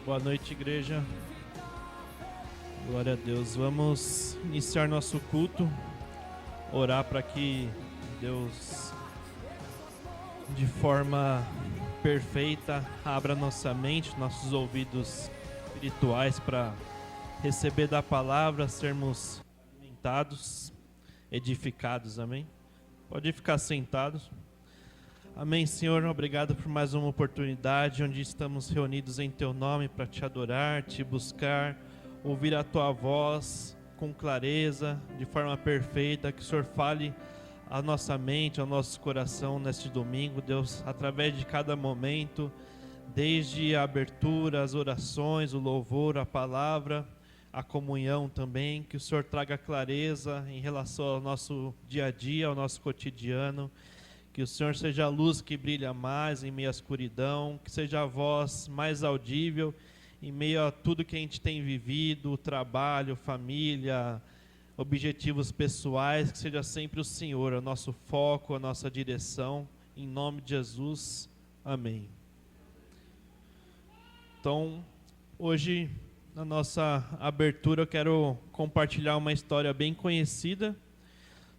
Boa noite, igreja. Glória a Deus. Vamos iniciar nosso culto, orar para que Deus, de forma perfeita, abra nossa mente, nossos ouvidos espirituais para receber da palavra, sermos alimentados, edificados. Amém? Pode ficar sentados. Amém, Senhor, obrigado por mais uma oportunidade onde estamos reunidos em Teu nome para Te adorar, Te buscar, ouvir a Tua voz com clareza, de forma perfeita, que o Senhor fale à nossa mente, ao nosso coração neste domingo, Deus, através de cada momento, desde a abertura, as orações, o louvor, a palavra, a comunhão também, que o Senhor traga clareza em relação ao nosso dia a dia, ao nosso cotidiano. Que o Senhor seja a luz que brilha mais em meio à escuridão, que seja a voz mais audível em meio a tudo que a gente tem vivido, trabalho, família, objetivos pessoais, que seja sempre o Senhor, o nosso foco, a nossa direção, em nome de Jesus, amém. Então, hoje, na nossa abertura, eu quero compartilhar uma história bem conhecida,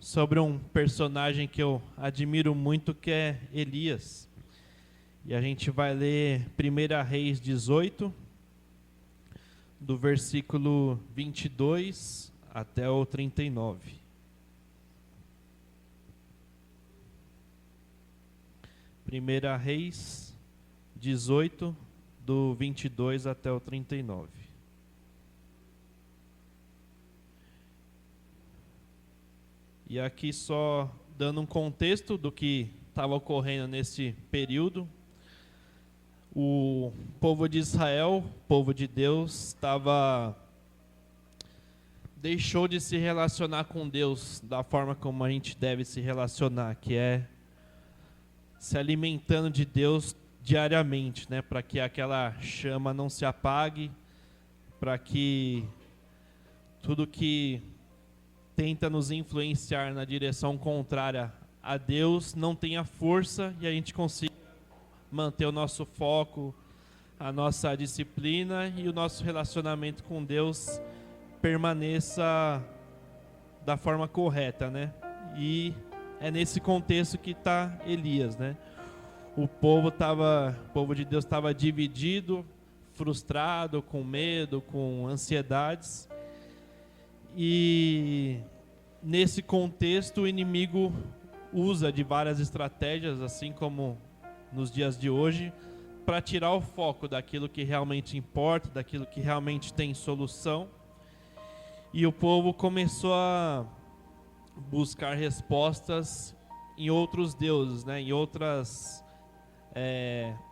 sobre um personagem que eu admiro muito, que é Elias. E a gente vai ler 1 Reis 18, do versículo 22 até o 39. Primeira Reis 18, do 22 até o 39. E aqui só dando um contexto do que estava ocorrendo nesse período. O povo de Israel, o povo de Deus, deixou de se relacionar com Deus da forma como a gente deve se relacionar, que é se alimentando de Deus diariamente, né, para que aquela chama não se apague, para que tudo que tenta nos influenciar na direção contrária a Deus não tenha força e a gente consiga manter o nosso foco, a nossa disciplina e o nosso relacionamento com Deus permaneça da forma correta, né? E é nesse contexto que está Elias, né? O povo de Deus estava dividido, frustrado, com medo, com ansiedades. E nesse contexto o inimigo usa de várias estratégias, assim como nos dias de hoje, para tirar o foco daquilo que realmente importa, daquilo que realmente tem solução. E o povo começou a buscar respostas em outros deuses, né, em outras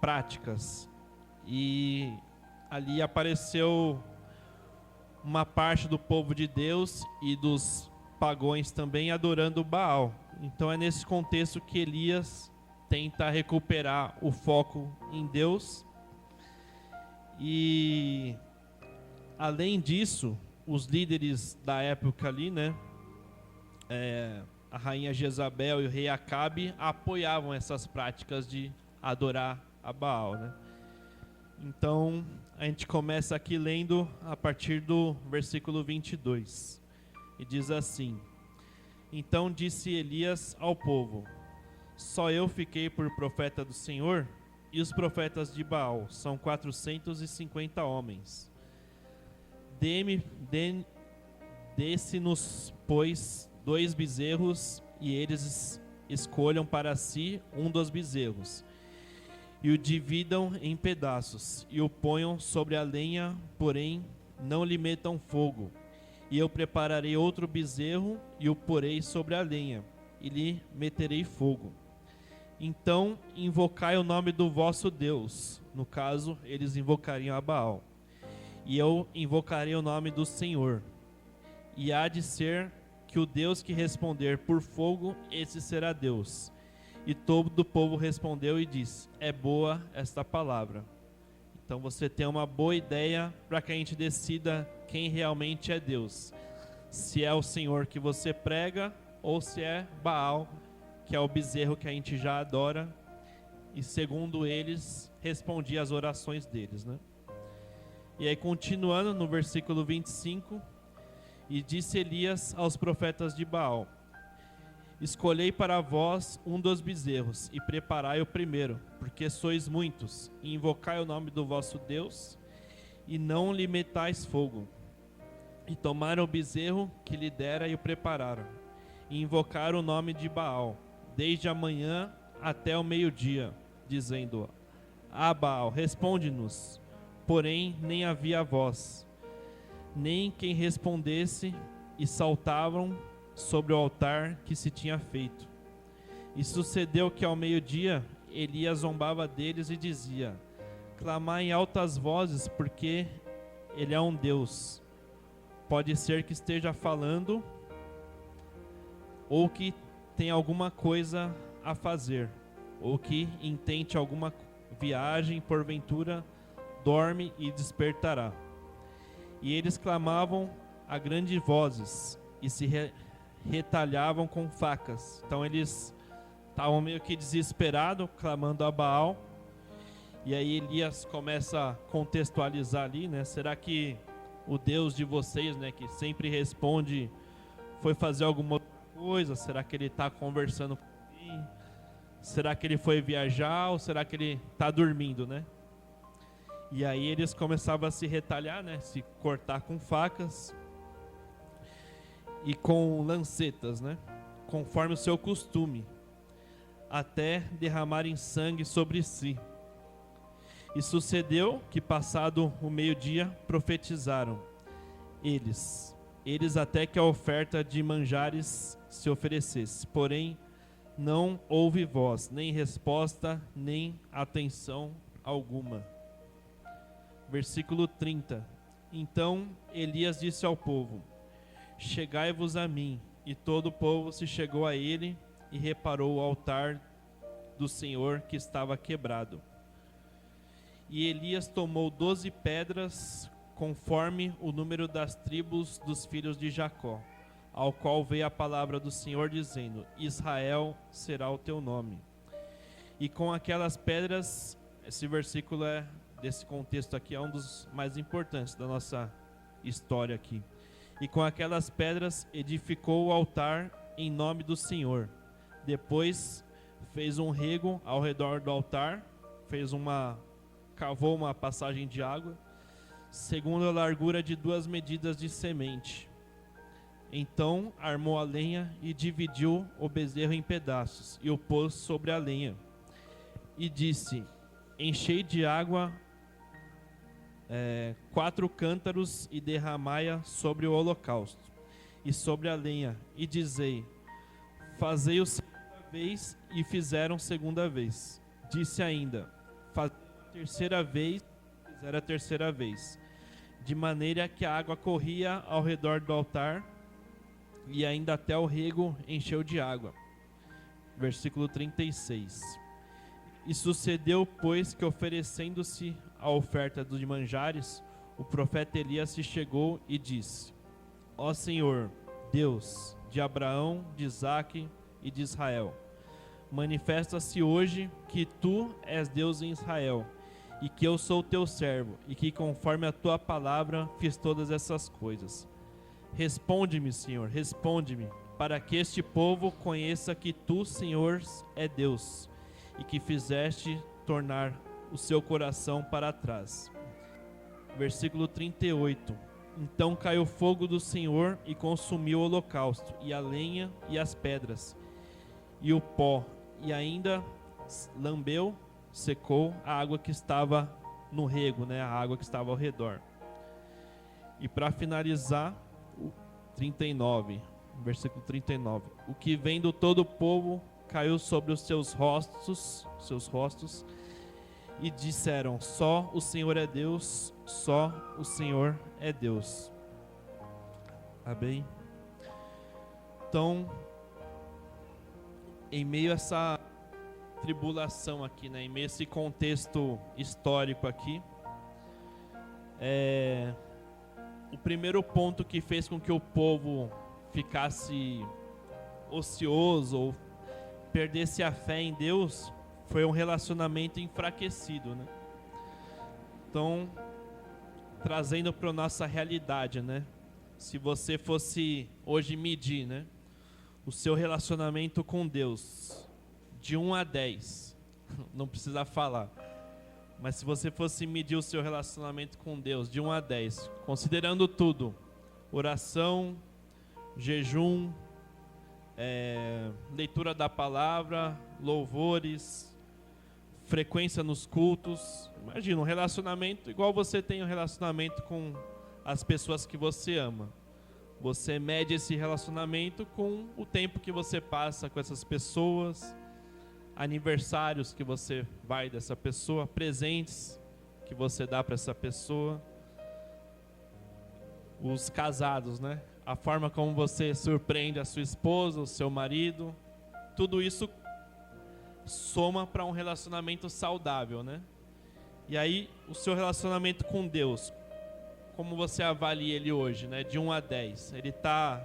práticas. E ali apareceu uma parte do povo de Deus e dos pagões também adorando Baal. Então é nesse contexto que Elias tenta recuperar o foco em Deus. E além disso, os líderes da época ali, né, a rainha Jezabel e o rei Acabe apoiavam essas práticas de adorar a Baal, né? Então, a gente começa aqui lendo a partir do versículo 22. E diz assim: Então disse Elias ao povo: Só eu fiquei por profeta do Senhor, e os profetas de Baal são 450 homens. Dê-se-nos, pois, 2 bezerros, e eles escolham para si um dos bezerros, e o dividam em pedaços, e o ponham sobre a lenha, porém não lhe metam fogo. E eu prepararei outro bezerro, e o porei sobre a lenha, e lhe meterei fogo. Então invocai o nome do vosso Deus. No caso, eles invocariam a Baal. E eu invocarei o nome do Senhor. E há de ser que o Deus que responder por fogo, esse será Deus. E todo o povo respondeu e disse: É boa esta palavra. Então você tem uma boa ideia para que a gente decida quem realmente é Deus. Se é o Senhor que você prega ou se é Baal, que é o bezerro que a gente já adora. E segundo eles, respondia às orações deles, né? E aí, continuando no versículo 25, e disse Elias aos profetas de Baal: escolhei para vós um dos bezerros, e preparai o primeiro, porque sois muitos, e invocai o nome do vosso Deus, e não lhe metais fogo. E tomaram o bezerro que lhe dera e o prepararam, e invocaram o nome de Baal, desde a manhã até o meio-dia, dizendo: Ah, Baal, responde-nos. Porém, nem havia voz, nem quem respondesse, e saltavam sobre o altar que se tinha feito. E sucedeu que ao meio-dia Elias zombava deles e dizia: clamai em altas vozes, porque ele é um Deus. Pode ser que esteja falando, ou que tenha alguma coisa a fazer, ou que intente alguma viagem, porventura dorme e despertará. E eles clamavam a grandes vozes e se retalhavam com facas. Então eles estavam meio que desesperados, clamando a Baal. E aí Elias começa a contextualizar ali, né? Será que o Deus de vocês, né, que sempre responde, foi fazer alguma outra coisa? Será que ele está conversando com mim? Será que ele foi viajar ou será que ele está dormindo, né? E aí eles começavam a se retalhar, né? Se cortar com facas e com lancetas, né? Conforme o seu costume, até derramarem sangue sobre si. E sucedeu que, passado o meio-dia, profetizaram eles até que a oferta de manjares se oferecesse. Porém, não houve voz, nem resposta, nem atenção alguma. Versículo 30. Então Elias disse ao povo: chegai-vos a mim. E todo o povo se chegou a ele e reparou o altar do Senhor que estava quebrado. E Elias tomou 12 pedras, conforme o número das tribos dos filhos de Jacó, ao qual veio a palavra do Senhor dizendo: Israel será o teu nome. E com aquelas pedras, esse versículo desse contexto aqui é um dos mais importantes da nossa história aqui. E com aquelas pedras edificou o altar em nome do Senhor. Depois fez um rego ao redor do altar, cavou uma passagem de água, segundo a largura de 2 medidas de semente. Então armou a lenha e dividiu o bezerro em pedaços, e o pôs sobre a lenha. E disse: enchei de água 4 cântaros e derramai-a sobre o holocausto e sobre a lenha, e dizei: fazei-o segunda vez, e fizeram segunda vez. Disse ainda: fazei a terceira vez, e fizeram a terceira vez, de maneira que a água corria ao redor do altar, e ainda até o rego encheu de água. Versículo 36. E sucedeu, pois, que oferecendo-se a oferta dos manjares, o profeta Elias se chegou e disse: ó Senhor, Deus de Abraão, de Isaque e de Israel, manifesta-se hoje que tu és Deus em Israel, e que eu sou teu servo, e que conforme a tua palavra fiz todas essas coisas. Responde-me, Senhor, responde-me, para que este povo conheça que tu, Senhor, é Deus, e que fizeste tornar o seu coração para trás. Versículo 38. Então caiu fogo do Senhor e consumiu o holocausto, e a lenha e as pedras, e o pó, e ainda lambeu, secou a água que estava no rego, né, a água que estava ao redor. E para finalizar, o 39, versículo 39. O que vendo todo o povo caiu sobre os seus rostos, e disseram: só o Senhor é Deus, só o Senhor é Deus. Amém? Então, em meio a essa tribulação aqui, né, em meio a esse contexto histórico aqui, o primeiro ponto que fez com que o povo ficasse ocioso ou perdesse a fé em Deus foi um relacionamento enfraquecido, né? Então, trazendo para a nossa realidade, né? Se você fosse hoje medir, né, o seu relacionamento com Deus, de 1 a 10, não precisa falar, mas se você fosse medir o seu relacionamento com Deus, de 1 a 10, considerando tudo, oração, jejum, leitura da palavra, louvores, frequência nos cultos, imagina um relacionamento igual você tem um relacionamento com as pessoas que você ama. Você mede esse relacionamento com o tempo que você passa com essas pessoas, aniversários que você vai dessa pessoa, presentes que você dá para essa pessoa. Os casados, né? A forma como você surpreende a sua esposa, o seu marido, tudo isso soma para um relacionamento saudável, né? E aí, o seu relacionamento com Deus, como você avalia ele hoje, né? De 1 a 10. Ele está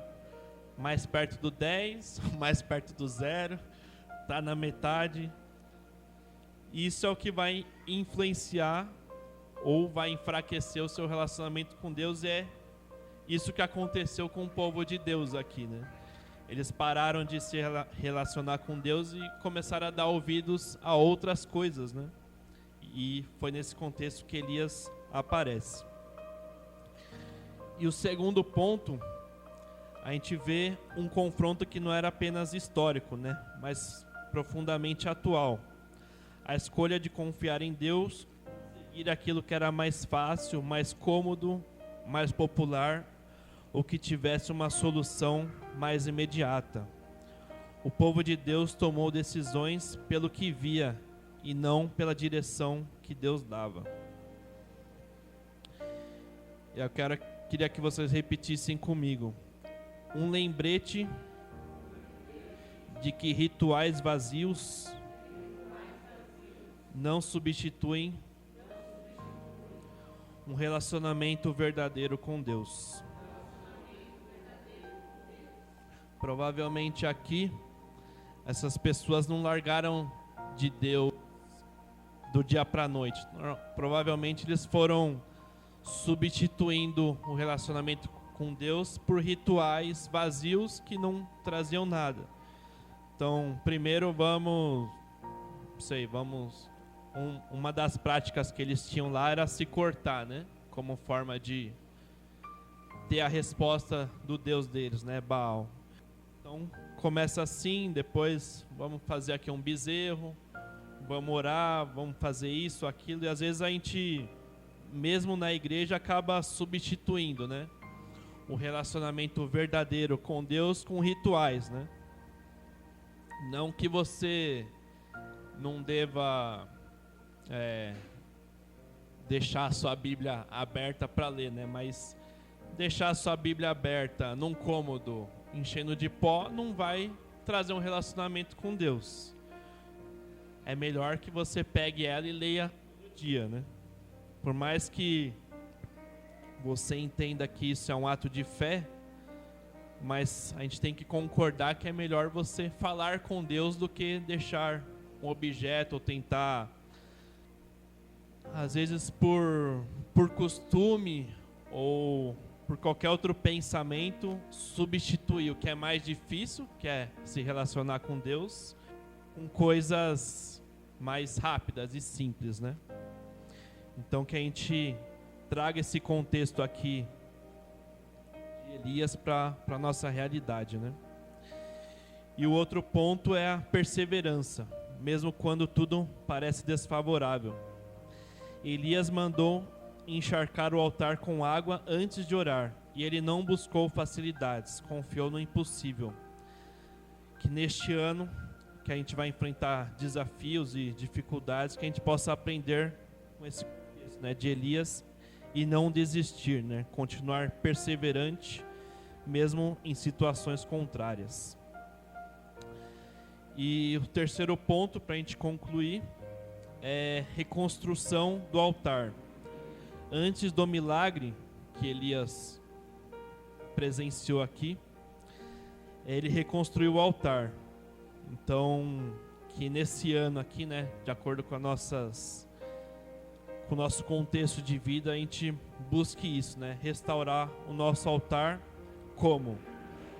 mais perto do 10, mais perto do 0, está na metade. Isso é o que vai influenciar ou vai enfraquecer o seu relacionamento com Deus. É isso que aconteceu com o povo de Deus aqui, né? Eles pararam de se relacionar com Deus e começaram a dar ouvidos a outras coisas, né? E foi nesse contexto que Elias aparece. E o segundo ponto, a gente vê um confronto que não era apenas histórico, né, mas profundamente atual. A escolha de confiar em Deus, seguir aquilo que era mais fácil, mais cômodo, mais popular, ou que tivesse uma solução mais imediata. O povo de Deus tomou decisões pelo que via e não pela direção que Deus dava. Eu queria que vocês repetissem comigo. Um lembrete de que rituais vazios não substituem um relacionamento verdadeiro com Deus. Provavelmente aqui, essas pessoas não largaram de Deus do dia para a noite. Provavelmente eles foram substituindo o relacionamento com Deus por rituais vazios que não traziam nada. Então, primeiro uma das práticas que eles tinham lá era se cortar, né? Como forma de ter a resposta do Deus deles, né? Baal. Então, começa assim, depois vamos fazer aqui um bezerro, vamos orar, vamos fazer isso, aquilo, e às vezes a gente, mesmo na igreja, acaba substituindo, né, o relacionamento verdadeiro com Deus com rituais, né? Não que você não deva deixar a sua Bíblia aberta para ler, né? Mas deixar a sua Bíblia aberta num cômodo, enchendo de pó, não vai trazer um relacionamento com Deus. É melhor que você pegue ela e leia todo dia, né? Por mais que você entenda que isso é um ato de fé, mas a gente tem que concordar que é melhor você falar com Deus do que deixar um objeto ou tentar, às vezes por costume ou por qualquer outro pensamento, substituir o que é mais difícil, que é se relacionar com Deus, com coisas mais rápidas e simples, né? Então que a gente traga esse contexto aqui de Elias para a nossa realidade, né? E o outro ponto é a perseverança, mesmo quando tudo parece desfavorável. Elias mandou encharcar o altar com água antes de orar, e ele não buscou facilidades, confiou no impossível. Que neste ano, que a gente vai enfrentar desafios e dificuldades, que a gente possa aprender com esse contexto, né, de Elias, e não desistir, né, continuar perseverante, mesmo em situações contrárias. E o terceiro ponto, para a gente concluir, é reconstrução do altar. Antes do milagre que Elias presenciou aqui, ele reconstruiu o altar. Então, que nesse ano aqui, né, de acordo com com o nosso contexto de vida, a gente busque isso, né? Restaurar o nosso altar como?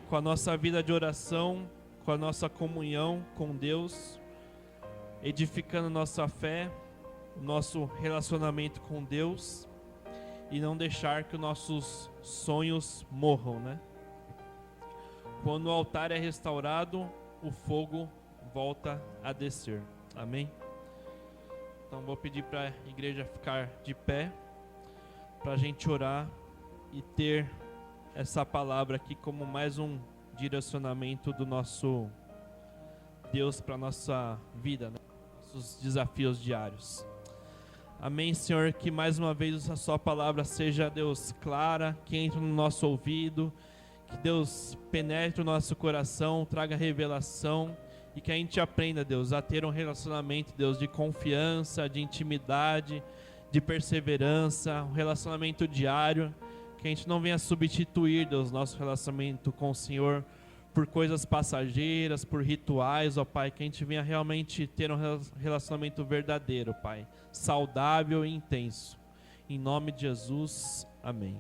Com a nossa vida de oração, com a nossa comunhão com Deus, edificando nossa fé, o nosso relacionamento com Deus, e não deixar que os nossos sonhos morram, né? Quando o altar é restaurado, o fogo volta a descer. Amém? Então vou pedir para a igreja ficar de pé, para a gente orar e ter essa palavra aqui como mais um direcionamento do nosso Deus para a nossa vida, né? Nossos desafios diários. Amém, Senhor, que mais uma vez a sua palavra seja, Deus, clara, que entre no nosso ouvido, que Deus penetre o nosso coração, traga revelação, e que a gente aprenda, Deus, a ter um relacionamento, Deus, de confiança, de intimidade, de perseverança, um relacionamento diário, que a gente não venha substituir, Deus, nosso relacionamento com o Senhor por coisas passageiras, por rituais, ó Pai, que a gente venha realmente ter um relacionamento verdadeiro, Pai, saudável e intenso. Em nome de Jesus, amém.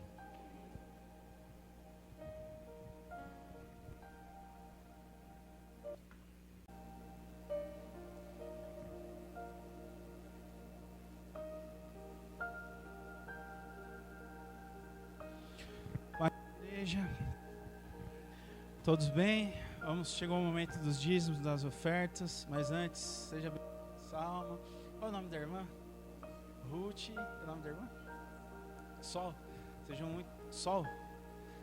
Igreja, todos bem? Chegou o momento dos dízimos, das ofertas, mas antes, seja bem-vindo, Salma. Qual é o nome da irmã? Ruth. Qual é o nome da irmã? Sol.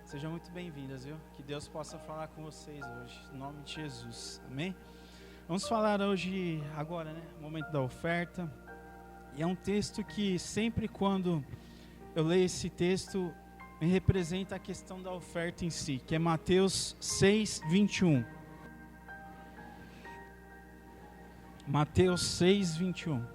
Sejam muito bem-vindas, viu? Que Deus possa falar com vocês hoje, em nome de Jesus, amém? Vamos falar hoje, agora, né? Momento da oferta. E é um texto que sempre quando eu leio esse texto, me representa a questão da oferta em si, que é Mateus 6, 21. Mateus 6, 21.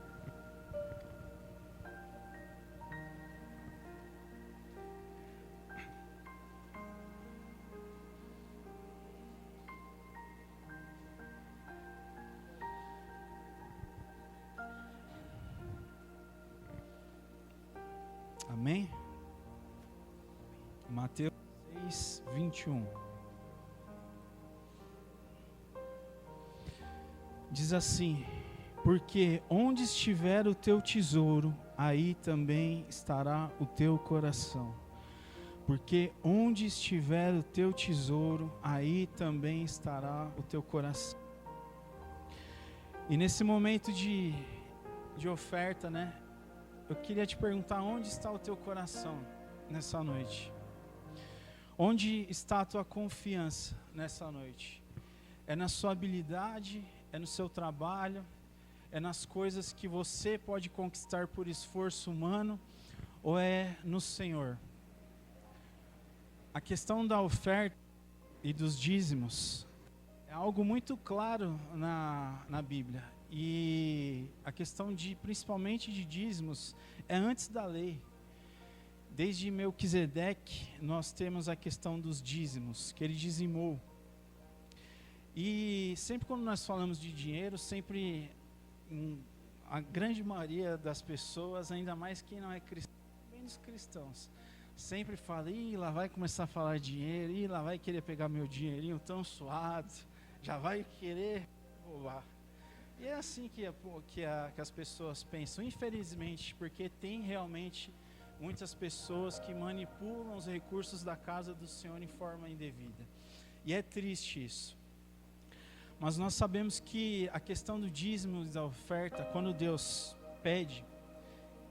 Amém? Mateus 6, 21. Diz assim: porque onde estiver o teu tesouro, aí também estará o teu coração. Porque onde estiver o teu tesouro, aí também estará o teu coração. E nesse momento de oferta, né? Eu queria te perguntar, onde está o teu coração nessa noite? Onde está a tua confiança nessa noite? É na sua habilidade? É no seu trabalho? É nas coisas que você pode conquistar por esforço humano? Ou é no Senhor? A questão da oferta e dos dízimos é algo muito claro na Bíblia. E a questão principalmente de dízimos é antes da lei. Desde Melquisedeque, nós temos a questão dos dízimos, que ele dizimou. E sempre quando nós falamos de dinheiro, sempre a grande maioria das pessoas, ainda mais quem não é cristão, bem dos cristãos, sempre fala, lá vai começar a falar de dinheiro, lá vai querer pegar meu dinheirinho tão suado, já vai querer roubar. E é assim que as pessoas pensam, infelizmente, porque tem realmente muitas pessoas que manipulam os recursos da casa do Senhor em forma indevida. E é triste isso. Mas nós sabemos que a questão do dízimo e da oferta, quando Deus pede,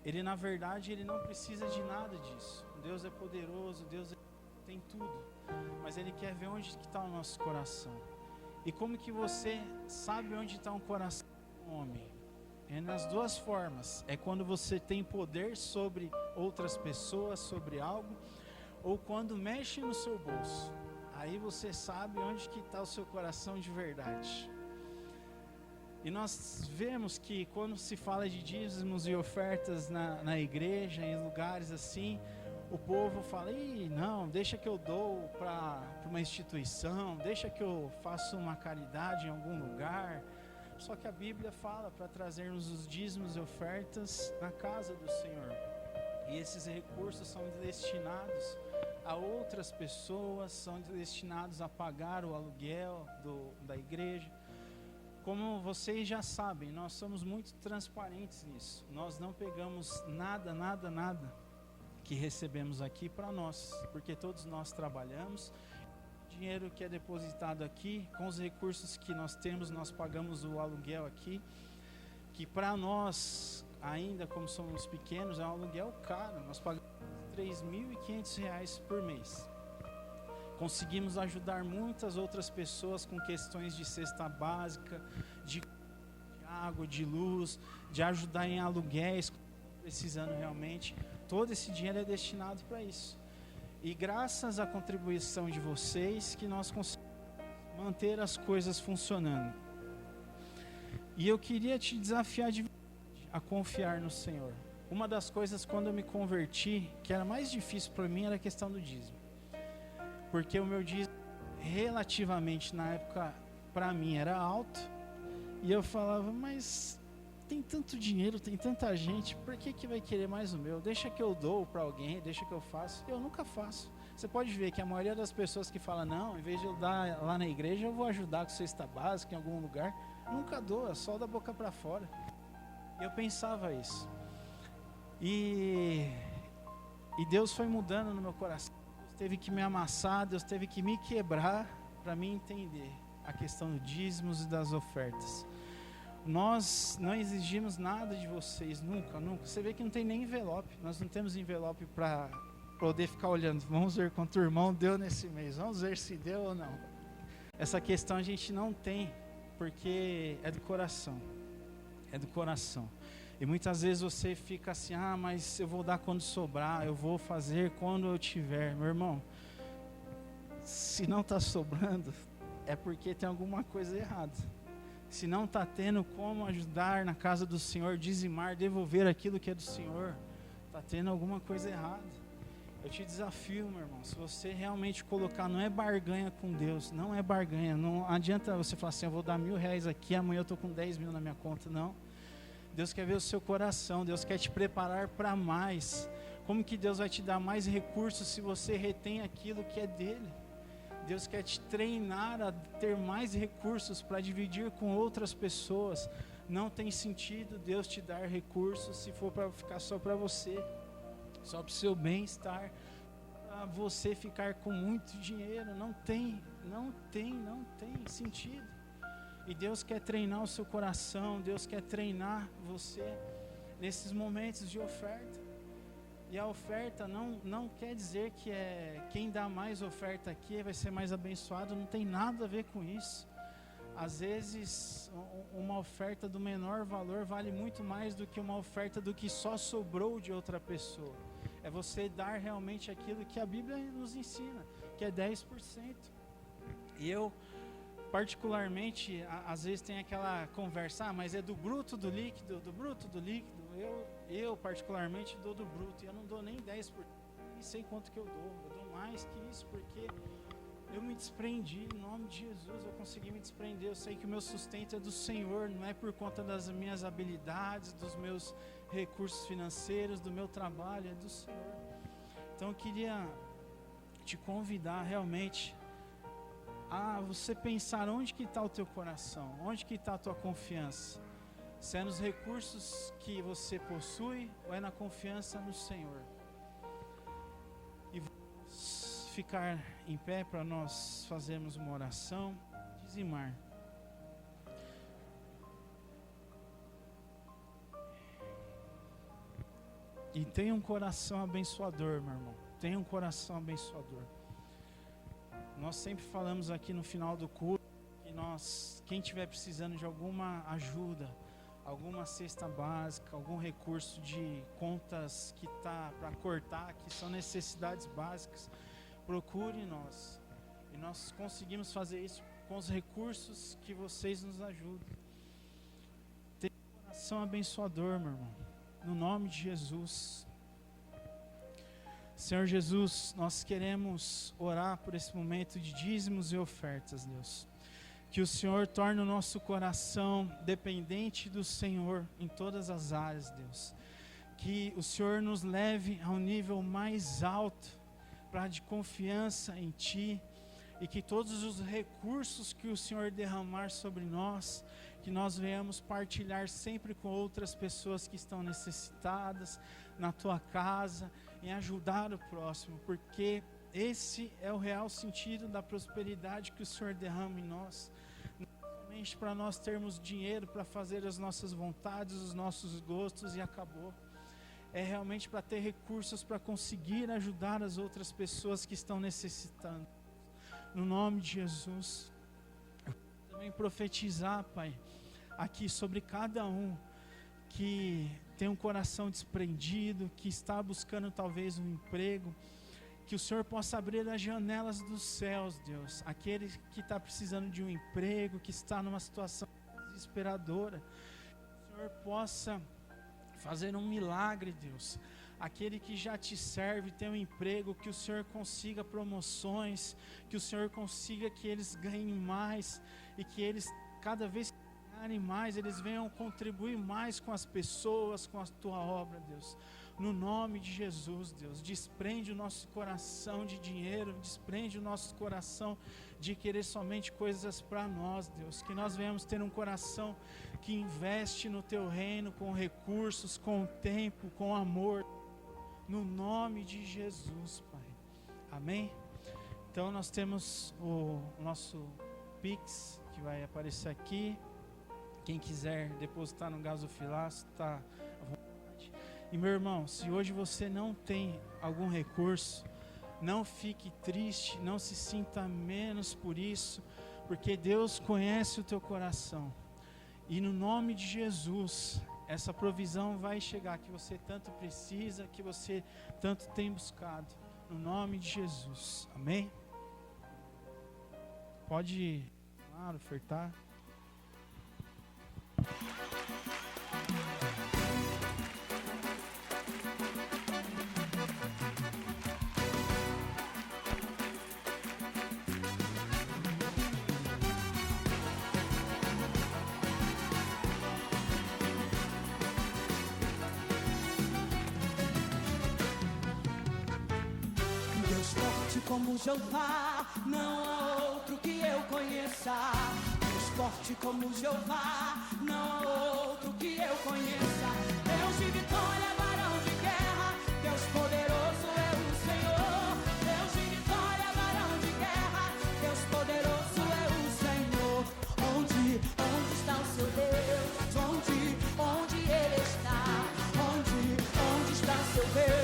Ele na verdade Ele não precisa de nada disso. Deus é poderoso, Deus tem tudo. Mas Ele quer ver onde está o nosso coração. E como que você sabe onde está um coração do homem? É nas duas formas. É quando você tem poder sobre outras pessoas, sobre algo, ou quando mexe no seu bolso. Aí você sabe onde que está o seu coração de verdade. E nós vemos que quando se fala de dízimos e ofertas na igreja, em lugares assim, o povo fala, não, deixa que eu dou para uma instituição, deixa que eu faça uma caridade em algum lugar, Só que a Bíblia fala para trazermos os dízimos e ofertas na casa do Senhor. E esses recursos são destinados a outras pessoas, são destinados a pagar o aluguel da igreja. Como vocês já sabem, nós somos muito transparentes nisso. Nós não pegamos nada que recebemos aqui para nós, porque todos nós trabalhamos. O dinheiro que é depositado aqui, com os recursos que nós temos, nós pagamos o aluguel aqui, que para nós, ainda como somos pequenos, é um aluguel caro. Nós pagamos R$3.500 por mês. Conseguimos ajudar muitas outras pessoas com questões de cesta básica, de água, de luz, de ajudar em aluguéis, precisando realmente. Todo esse dinheiro é destinado para isso. E graças à contribuição de vocês que nós conseguimos manter as coisas funcionando. E eu queria te desafiar a confiar no Senhor. Uma das coisas quando eu me converti, que era mais difícil para mim, era a questão do dízimo. Porque o meu dízimo, relativamente na época, para mim era alto. E eu falava, mas tem tanto dinheiro, tem tanta gente, por que vai querer mais o meu? Deixa que eu dou para alguém, deixa que eu faço. Eu nunca faço. Você pode ver que a maioria das pessoas que fala, não, em vez de eu dar lá na igreja, eu vou ajudar com cesta básica em algum lugar. Nunca dou, é só da boca para fora. Eu pensava isso. E Deus foi mudando no meu coração. Deus teve que me amassar, Deus teve que me quebrar para mim entender a questão dos dízimos e das ofertas. Nós não exigimos nada de vocês, nunca. Você vê que não tem nem envelope. Nós não temos envelope para poder ficar olhando. Vamos ver quanto o irmão deu nesse mês. Vamos ver se deu ou não. Essa questão a gente não tem, porque é do coração. É do coração. E muitas vezes você fica assim, mas eu vou dar quando sobrar, eu vou fazer quando eu tiver. Meu irmão, se não está sobrando, é porque tem alguma coisa errada. Se não está tendo como ajudar na casa do Senhor, dizimar, devolver aquilo que é do Senhor, está tendo alguma coisa errada. Eu te desafio, meu irmão, se você realmente colocar, não é barganha com Deus, não é barganha, não adianta você falar assim, eu vou dar R$1.000 aqui, amanhã eu estou com 10 mil na minha conta, não. Deus quer ver o seu coração, Deus quer te preparar para mais. Como que Deus vai te dar mais recursos se você retém aquilo que é dele? Deus quer te treinar a ter mais recursos para dividir com outras pessoas. Não tem sentido Deus te dar recursos se for para ficar só para você, só para o seu bem-estar, para você ficar com muito dinheiro. Não tem sentido. E Deus quer treinar o seu coração, Deus quer treinar você nesses momentos de oferta. E a oferta não quer dizer que quem dá mais oferta aqui vai ser mais abençoado, não tem nada a ver com isso. Às vezes, uma oferta do menor valor vale muito mais do que uma oferta do que só sobrou de outra pessoa. É você dar realmente aquilo que a Bíblia nos ensina, que é 10%. E eu, particularmente, às vezes tem aquela conversa, mas é do bruto do líquido, eu particularmente dou do bruto, e eu não dou nem 10%, nem sei quanto que eu dou mais que isso, porque eu me desprendi, em nome de Jesus, eu consegui me desprender, eu sei que o meu sustento é do Senhor, não é por conta das minhas habilidades, dos meus recursos financeiros, do meu trabalho, é do Senhor. Então eu queria te convidar realmente a você pensar onde que está o teu coração, onde que está a tua confiança. Se é nos recursos que você possui ou é na confiança no Senhor. E vamos ficar em pé para nós fazermos uma oração, dizimar. E tenha um coração abençoador, meu irmão. Tenha um coração abençoador. Nós sempre falamos aqui no final do culto que quem estiver precisando de alguma ajuda, alguma cesta básica, algum recurso de contas que está para cortar, que são necessidades básicas, procure nós. E nós conseguimos fazer isso com os recursos que vocês nos ajudam. Tenha um coração abençoador, meu irmão. No nome de Jesus. Senhor Jesus, nós queremos orar por esse momento de dízimos e ofertas, Deus. Que o Senhor torne o nosso coração dependente do Senhor em todas as áreas, Deus. Que o Senhor nos leve a um nível mais alto de confiança em Ti, e que todos os recursos que o Senhor derramar sobre nós, que nós venhamos partilhar sempre com outras pessoas que estão necessitadas na Tua casa, em ajudar o próximo, porque esse é o real sentido da prosperidade que o Senhor derrama em nós. Não somente para nós termos dinheiro para fazer as nossas vontades, os nossos gostos e acabou. É realmente para ter recursos para conseguir ajudar as outras pessoas que estão necessitando. No nome de Jesus, eu quero também profetizar, Pai, aqui sobre cada um que tem um coração desprendido, que está buscando talvez um emprego, que o Senhor possa abrir as janelas dos céus, Deus. Aquele que está precisando de um emprego, que está numa situação desesperadora, que o Senhor possa fazer um milagre, Deus. Aquele que já te serve, tem um emprego, que o Senhor consiga promoções, que o Senhor consiga que eles ganhem mais, e que eles, cada vez que ganharem mais, eles venham contribuir mais com as pessoas, com a Tua obra, Deus. No nome de Jesus, Deus, desprende o nosso coração de dinheiro, desprende o nosso coração de querer somente coisas para nós, Deus. Que nós venhamos ter um coração que investe no Teu reino, com recursos, com tempo, com amor. No nome de Jesus, Pai. Amém? Então nós temos o nosso Pix, que vai aparecer aqui. Quem quiser depositar no gasofilaço, está à vontade. E meu irmão, se hoje você não tem algum recurso, não fique triste, não se sinta menos por isso, porque Deus conhece o teu coração. E no nome de Jesus, essa provisão vai chegar, que você tanto precisa, que você tanto tem buscado. No nome de Jesus. Amém? Pode, claro, ofertar. Como Jeová, não há outro que eu conheça. Deus forte como Jeová, não há outro que eu conheça. Deus de vitória, varão de guerra, Deus poderoso é o Senhor. Deus de vitória, varão de guerra, Deus poderoso é o Senhor. Onde está o seu Deus? Onde Ele está? Onde está seu Deus?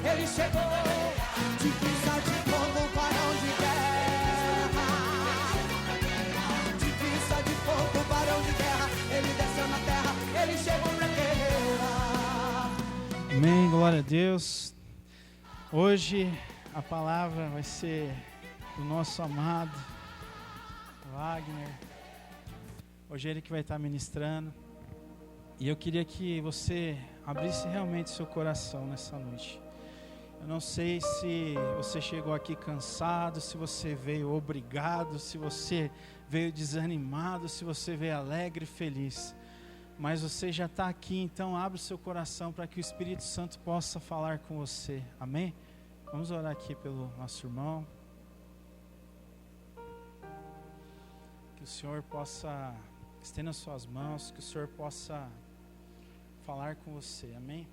Ele chegou, divisa de fogo, varão de guerra. Divisa de fogo, varão de guerra. Ele desceu na terra, ele chegou pra guerra. Amém, glória a Deus. Hoje a palavra vai ser do nosso amado Wagner. Hoje é ele que vai estar ministrando. E eu queria que você abrisse realmente seu coração nessa noite. Eu não sei se você chegou aqui cansado, se você veio obrigado, se você veio desanimado, se você veio alegre e feliz. Mas você já está aqui, então abre o seu coração para que o Espírito Santo possa falar com você. Amém? Vamos orar aqui pelo nosso irmão. Que o Senhor possa estender as suas mãos, que o Senhor possa falar com você. Amém?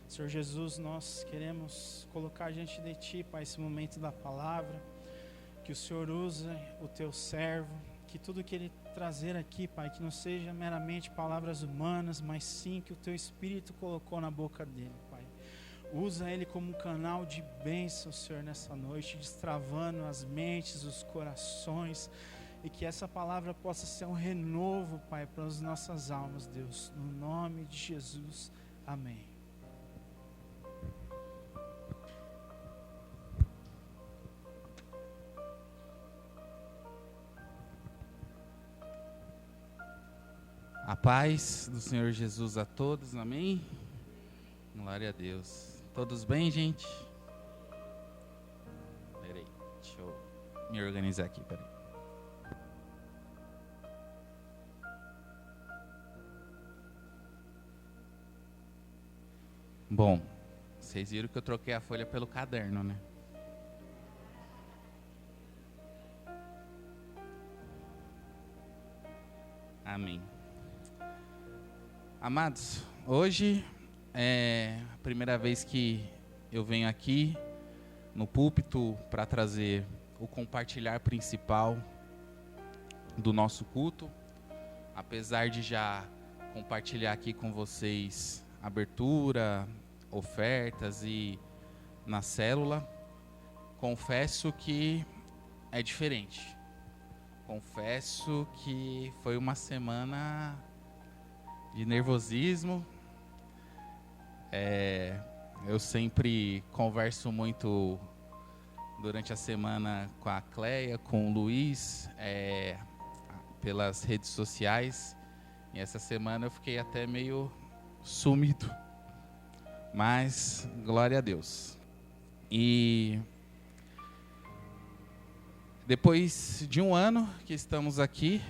Senhor Jesus, nós queremos colocar diante de Ti, Pai, esse momento da palavra, que o Senhor use o Teu servo, que tudo que Ele trazer aqui, Pai, que não seja meramente palavras humanas, mas sim que o Teu Espírito colocou na boca dele, Pai. Usa ele como um canal de bênção, Senhor, nessa noite, destravando as mentes, os corações, e que essa palavra possa ser um renovo, Pai, para as nossas almas, Deus. No nome de Jesus, amém. A paz do Senhor Jesus a todos, amém? Glória a Deus. Todos bem, gente? Peraí, deixa eu me organizar aqui, peraí. Bom, vocês viram que eu troquei a folha pelo caderno, né? Amém. Amados, hoje é a primeira vez que eu venho aqui no púlpito para trazer o compartilhar principal do nosso culto. Apesar de já compartilhar aqui com vocês abertura, ofertas e na célula, confesso que é diferente. Confesso que foi uma semana de nervosismo. Eu sempre converso muito durante a semana com a Cleia, com o Luiz, pelas redes sociais. E essa semana eu fiquei até meio sumido. Mas, glória a Deus. E depois de um ano que estamos aqui,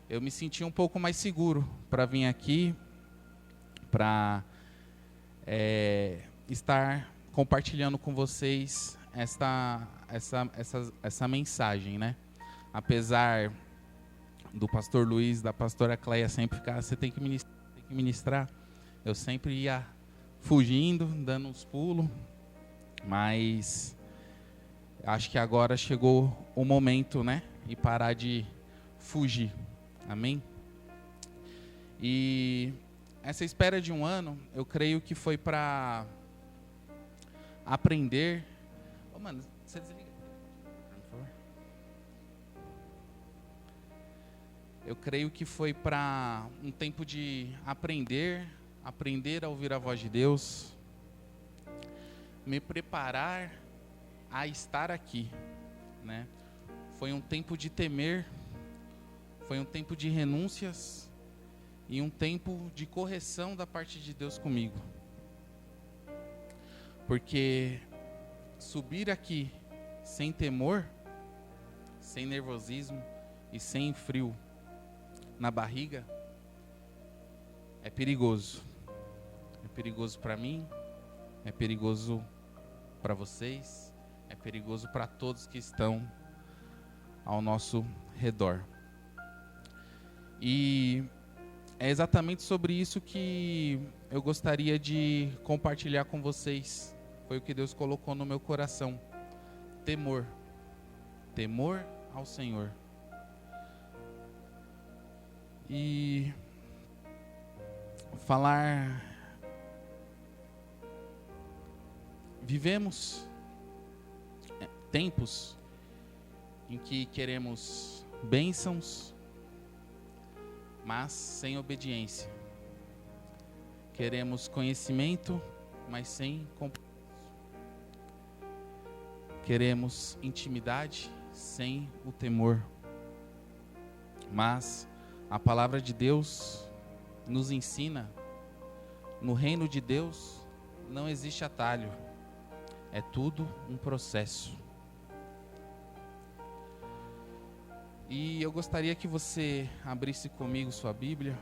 eu me senti um pouco mais seguro para vir aqui, para estar compartilhando com vocês essa mensagem, né? Apesar do pastor Luiz, da pastora Cleia sempre ficar, você tem que ministrar, eu sempre ia fugindo, dando uns pulos, mas acho que agora chegou o momento, né? E parar de fugir, amém? E essa espera de um ano, eu creio que foi para aprender. Ô, mano, você desliga, por favor. Eu creio que foi para um tempo de aprender a ouvir a voz de Deus, me preparar a estar aqui, né? Foi um tempo de temer, foi um tempo de renúncias e um tempo de correção da parte de Deus comigo. Porque subir aqui sem temor, sem nervosismo e sem frio na barriga é perigoso. É perigoso para mim, é perigoso para vocês, é perigoso para todos que estão ao nosso redor. E é exatamente sobre isso que eu gostaria de compartilhar com vocês. Foi o que Deus colocou no meu coração. Temor. Temor ao Senhor. E falar... Vivemos tempos em que queremos bênçãos, mas sem obediência. Queremos conhecimento, mas sem compromisso. Queremos intimidade, sem o temor. Mas a palavra de Deus nos ensina, no reino de Deus não existe atalho, é tudo um processo. E eu gostaria que você abrisse comigo sua Bíblia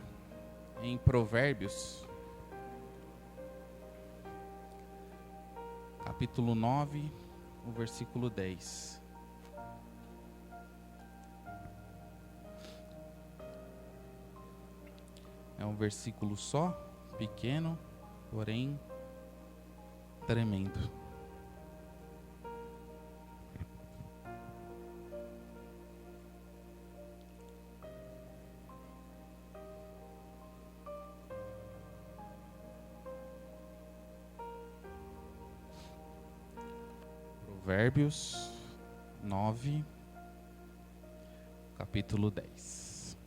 em Provérbios, capítulo 9, o versículo 10. É um versículo só, pequeno, porém tremendo. Provérbios 9, capítulo 10.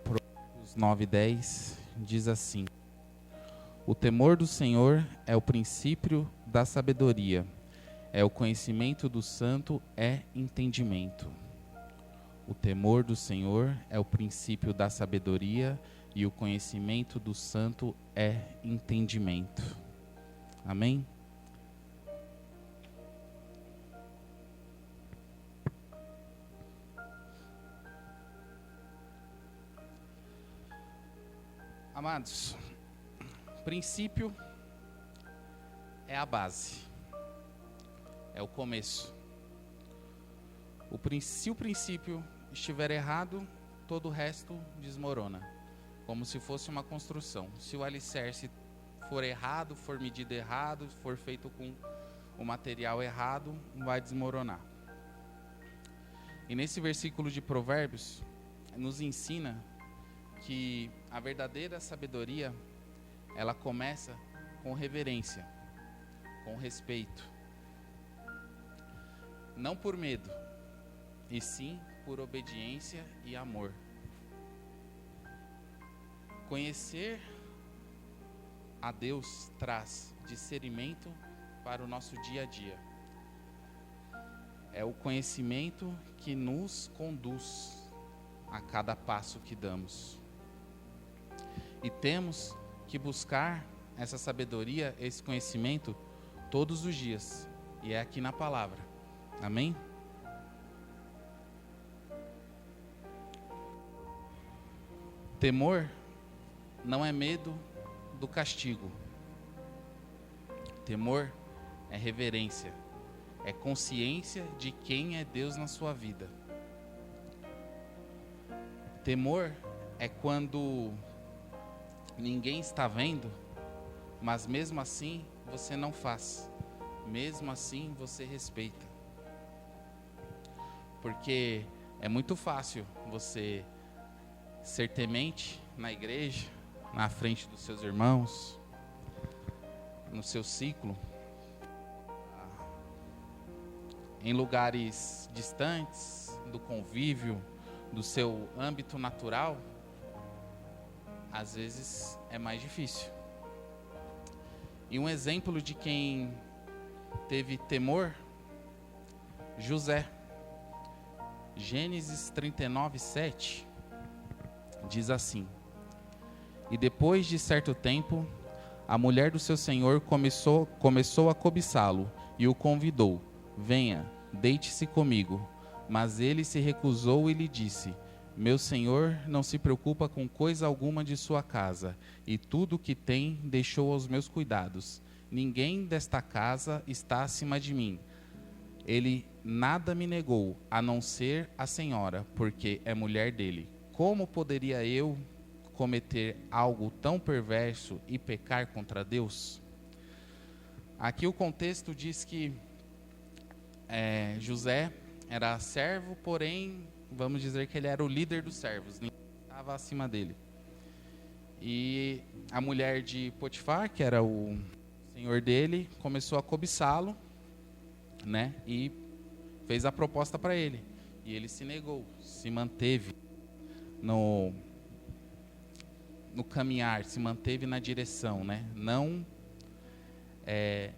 Provérbios 9, 10 diz assim: o temor do Senhor é o princípio da sabedoria, é o conhecimento do santo, é entendimento. O temor do Senhor é o princípio da sabedoria, e o conhecimento do santo é entendimento. Amém? Amados, princípio é a base, é o começo. Se o princípio estiver errado, todo o resto desmorona, como se fosse uma construção. Se o alicerce for errado, for medido errado, for feito com o material errado, vai desmoronar. E nesse versículo de Provérbios, nos ensina que a verdadeira sabedoria, ela começa com reverência, com respeito. Não por medo, e sim por obediência e amor. Conhecer a Deus traz discernimento para o nosso dia a dia. É o conhecimento que nos conduz a cada passo que damos. E temos que buscar essa sabedoria, esse conhecimento todos os dias. E é aqui na palavra. Amém? Temor não é medo do castigo. Temor é reverência, é consciência de quem é Deus na sua vida. Temor é quando ninguém está vendo, mas mesmo assim você não faz, mesmo assim você respeita. Porque é muito fácil você ser temente na igreja, na frente dos seus irmãos, no seu ciclo, em lugares distantes do convívio, do seu âmbito natural. Às vezes é mais difícil. E um exemplo de quem teve temor, José. Gênesis 39, 7 diz assim: e depois de certo tempo, a mulher do seu senhor começou a cobiçá-lo e o convidou: venha, deite-se comigo. Mas ele se recusou e lhe disse: meu senhor não se preocupa com coisa alguma de sua casa, e tudo o que tem deixou aos meus cuidados. Ninguém desta casa está acima de mim. Ele nada me negou, a não ser a senhora, porque é mulher dele. Como poderia eu cometer algo tão perverso e pecar contra Deus? Aqui o contexto diz que José era servo, porém, vamos dizer que ele era o líder dos servos, ninguém estava acima dele. E a mulher de Potifar, que era o senhor dele, começou a cobiçá-lo, né? E fez a proposta para ele. E ele se negou, se manteve no caminhar, se manteve na direção, né? Não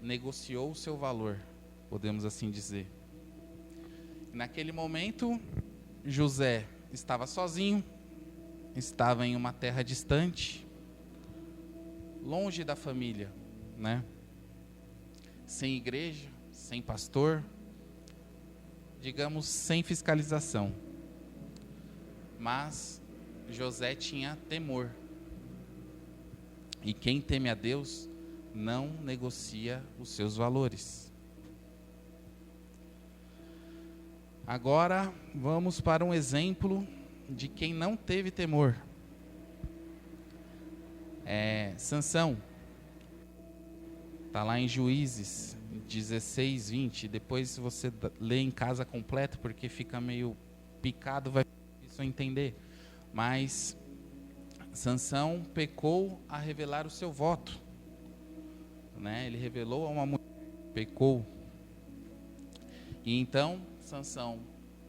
negociou o seu valor, podemos assim dizer. Naquele momento, José estava sozinho, estava em uma terra distante, longe da família, né? Sem igreja, sem pastor, digamos, sem fiscalização. Mas José tinha temor. E quem teme a Deus não negocia os seus valores. Agora vamos para um exemplo de quem não teve temor. Sansão. Está lá em Juízes 16, 20. Depois você lê em casa completo, porque fica meio picado, vai isso entender. Mas Sansão pecou a revelar o seu voto, né? Ele revelou a uma mulher, pecou. E então Sansão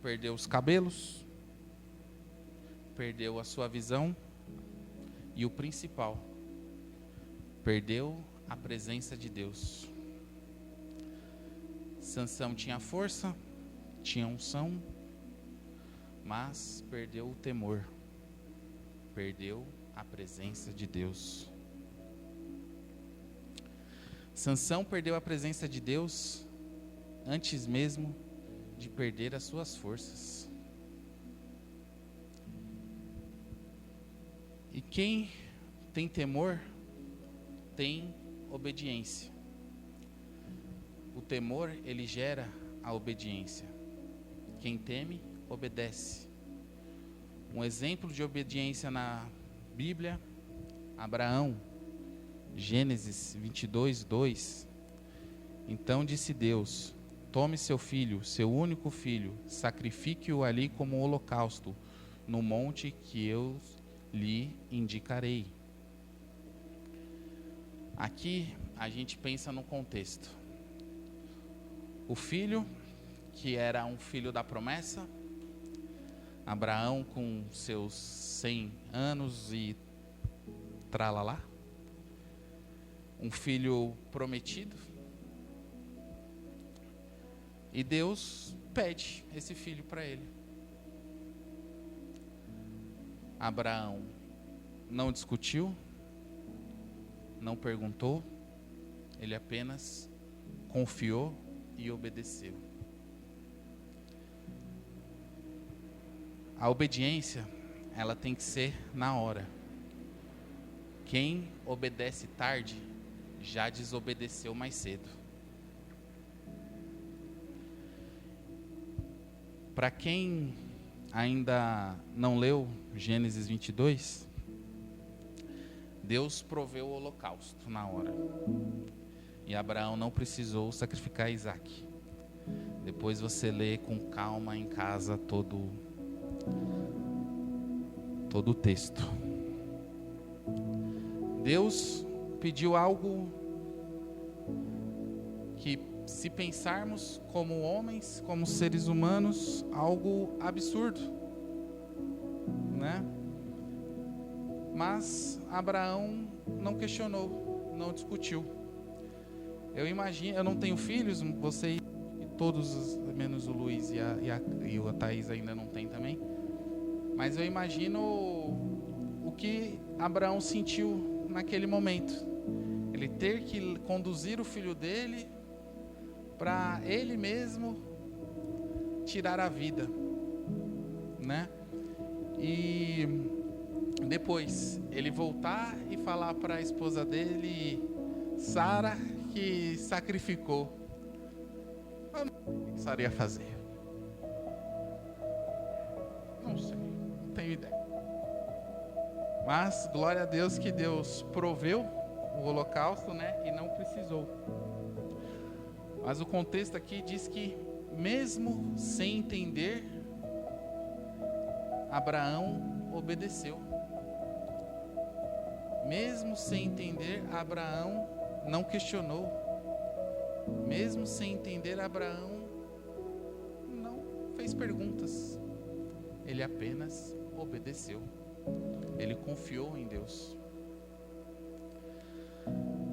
perdeu os cabelos, perdeu a sua visão e o principal, perdeu a presença de Deus. Sansão tinha força, tinha unção, mas perdeu o temor, perdeu a presença de Deus. Sansão perdeu a presença de Deus antes mesmo de perder as suas forças. E quem tem temor tem obediência. O temor, ele gera a obediência. Quem teme, obedece. Um exemplo de obediência na Bíblia, Abraão, Gênesis 22:2. Então disse Deus: tome seu filho, seu único filho, sacrifique-o ali como holocausto, no monte que eu lhe indicarei. Aqui a gente pensa no contexto. O filho, que era um filho da promessa, Abraão com seus 100 anos e tralalá, um filho prometido, e Deus pede esse filho para ele. Abraão não discutiu, não perguntou, ele apenas confiou e obedeceu. A obediência, ela tem que ser na hora. Quem obedece tarde, já desobedeceu mais cedo. Para quem ainda não leu Gênesis 22, Deus proveu o holocausto na hora. E Abraão não precisou sacrificar Isaac. Depois você lê com calma em casa todo o texto. Deus pediu algo que, se pensarmos como homens, como seres humanos, algo absurdo, né? Mas Abraão não questionou, não discutiu. Eu imagino, eu não tenho filhos, vocês todos, menos o Luiz e a Thaís ainda não tem também. Mas eu imagino o que Abraão sentiu naquele momento. Ele ter que conduzir o filho dele para ele mesmo tirar a vida, né? E depois ele voltar e falar para a esposa dele, Sara, que sacrificou. Eu não sei o que Sara ia fazer. Não sei, não tenho ideia. Mas glória a Deus que Deus proveu o holocausto, né? E não precisou. Mas o contexto aqui diz que, mesmo sem entender, Abraão obedeceu. Mesmo sem entender, Abraão não questionou. Mesmo sem entender, Abraão não fez perguntas. Ele apenas obedeceu. Ele confiou em Deus.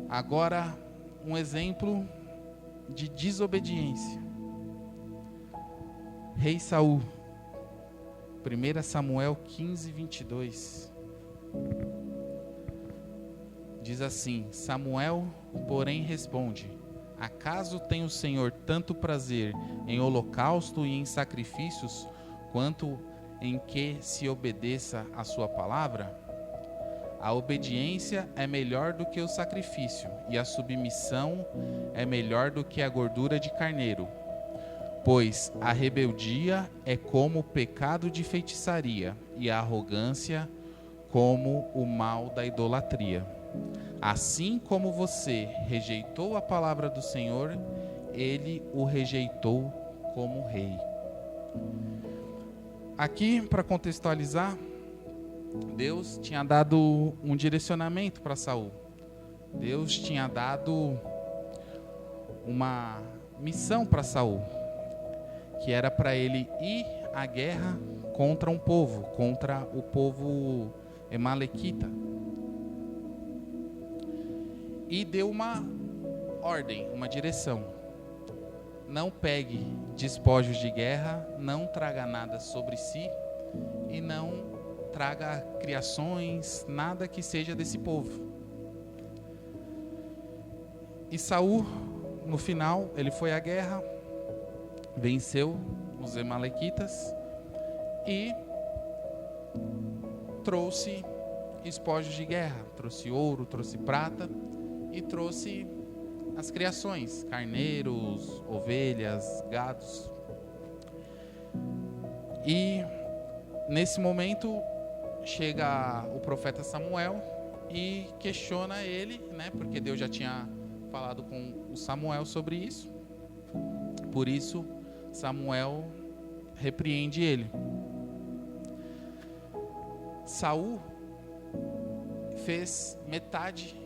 Agora, um exemplo de desobediência. Rei Saul, 1 Samuel 15:22. Diz assim: Samuel, porém, responde: acaso tem o Senhor tanto prazer em holocausto e em sacrifícios, quanto em que se obedeça a sua palavra? A obediência é melhor do que o sacrifício, e a submissão é melhor do que a gordura de carneiro. Pois a rebeldia é como o pecado de feitiçaria, e a arrogância como o mal da idolatria. Assim como você rejeitou a palavra do Senhor, ele o rejeitou como rei. Aqui, para contextualizar, Deus tinha dado um direcionamento para Saul. Deus tinha dado uma missão para Saul, que era para ele ir à guerra contra um povo, contra o povo amalequita. E deu uma ordem, uma direção: não pegue despojos de guerra, não traga nada sobre si e não traga criações, nada que seja desse povo. E Saul, no final, ele foi à guerra, venceu os amalequitas e trouxe espojos de guerra, trouxe ouro, trouxe prata e trouxe as criações, carneiros, ovelhas, gados. E nesse momento chega o profeta Samuel e questiona ele, né? Porque Deus já tinha falado com o Samuel sobre isso. Por isso Samuel repreende ele. Saul fez metade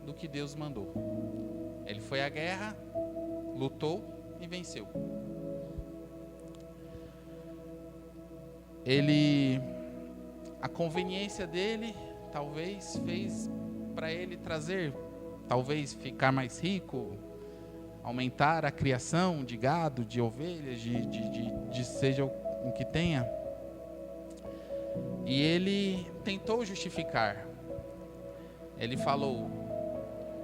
do que Deus mandou. Ele foi à guerra, lutou e venceu. A conveniência dele talvez fez para ele trazer, talvez ficar mais rico, aumentar a criação de gado, de ovelhas, de seja o que tenha. E ele tentou justificar. Ele falou: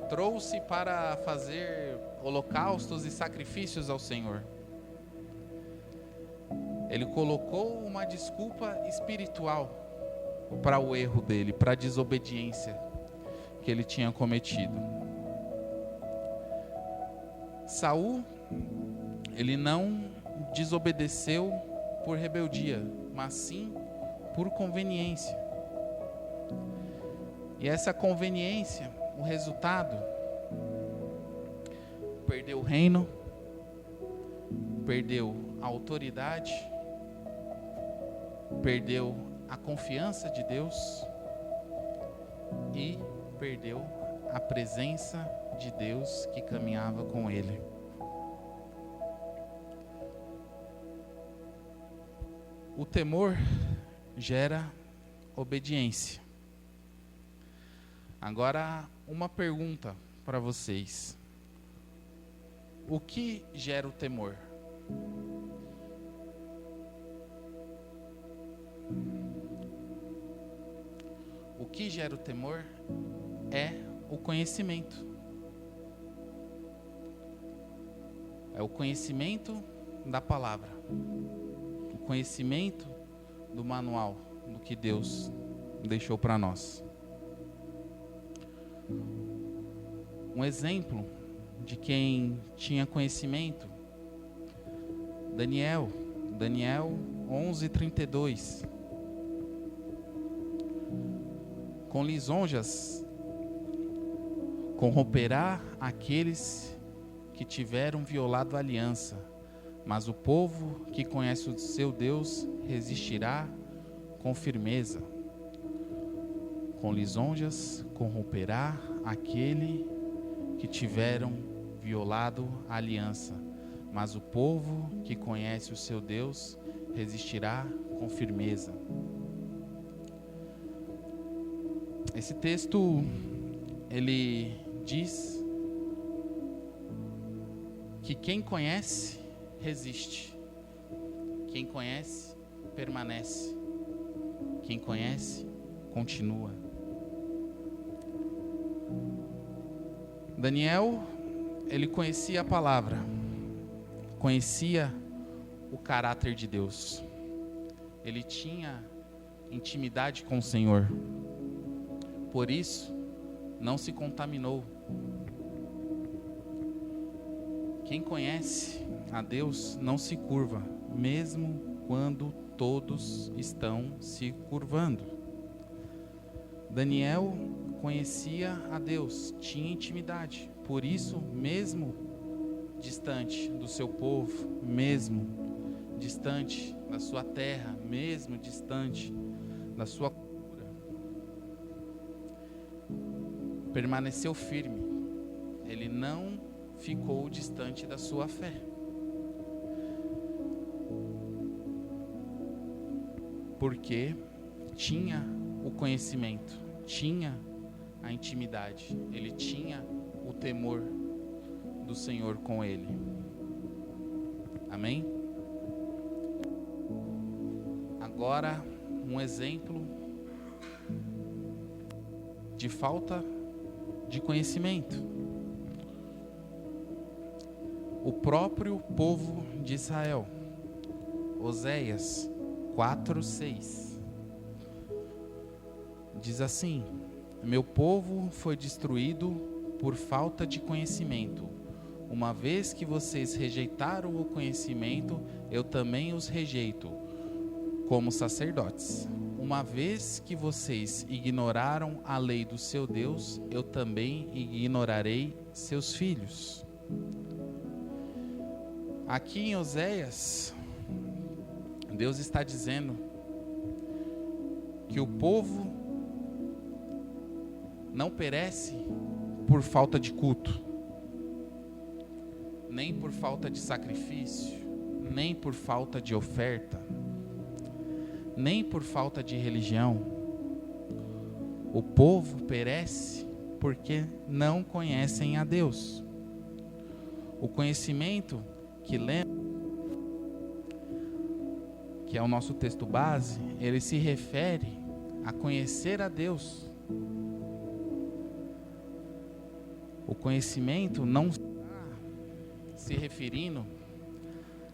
trouxe para fazer holocaustos e sacrifícios ao Senhor. Ele colocou uma desculpa espiritual para o erro dele, para a desobediência que ele tinha cometido. Saul, ele não desobedeceu por rebeldia, mas sim por conveniência. E essa conveniência, o resultado, perdeu o reino, perdeu a autoridade, perdeu a confiança de Deus e perdeu a presença de Deus que caminhava com ele. O temor gera obediência. Agora, uma pergunta para vocês: o que gera o temor? O que gera o temor é o conhecimento. É o conhecimento da palavra, o conhecimento do manual, do que Deus deixou para nós. Um exemplo de quem tinha conhecimento: Daniel 11:32. Com lisonjas corromperá aqueles que tiveram violado a aliança, mas o povo que conhece o seu Deus resistirá com firmeza. Com lisonjas corromperá aquele que tiveram violado a aliança, mas o povo que conhece o seu Deus resistirá com firmeza. Esse texto, ele diz que quem conhece, resiste. Quem conhece, permanece. Quem conhece, continua. Daniel, ele conhecia a palavra, conhecia o caráter de Deus. Ele tinha intimidade com o Senhor. Por isso, não se contaminou. Quem conhece a Deus não se curva, mesmo quando todos estão se curvando. Daniel conhecia a Deus, tinha intimidade. Por isso, mesmo distante do seu povo, mesmo distante da sua terra, mesmo distante da sua permaneceu firme. Ele não ficou distante da sua fé. Porque tinha o conhecimento, tinha a intimidade, ele tinha o temor do Senhor com ele. Amém? Agora, um exemplo de falta de conhecimento. O próprio povo de Israel. Oséias 4:6 diz assim: meu povo foi destruído por falta de conhecimento. Uma vez que vocês rejeitaram o conhecimento, eu também os rejeito como sacerdotes. Uma vez que vocês ignoraram a lei do seu Deus, eu também ignorarei seus filhos. Aqui em Oséias, Deus está dizendo que o povo não perece por falta de culto, nem por falta de sacrifício, nem por falta de oferta, nem por falta de religião. O povo perece porque não conhecem a Deus. O conhecimento que lemos, que é o nosso texto base, ele se refere a conhecer a Deus. O conhecimento não está se referindo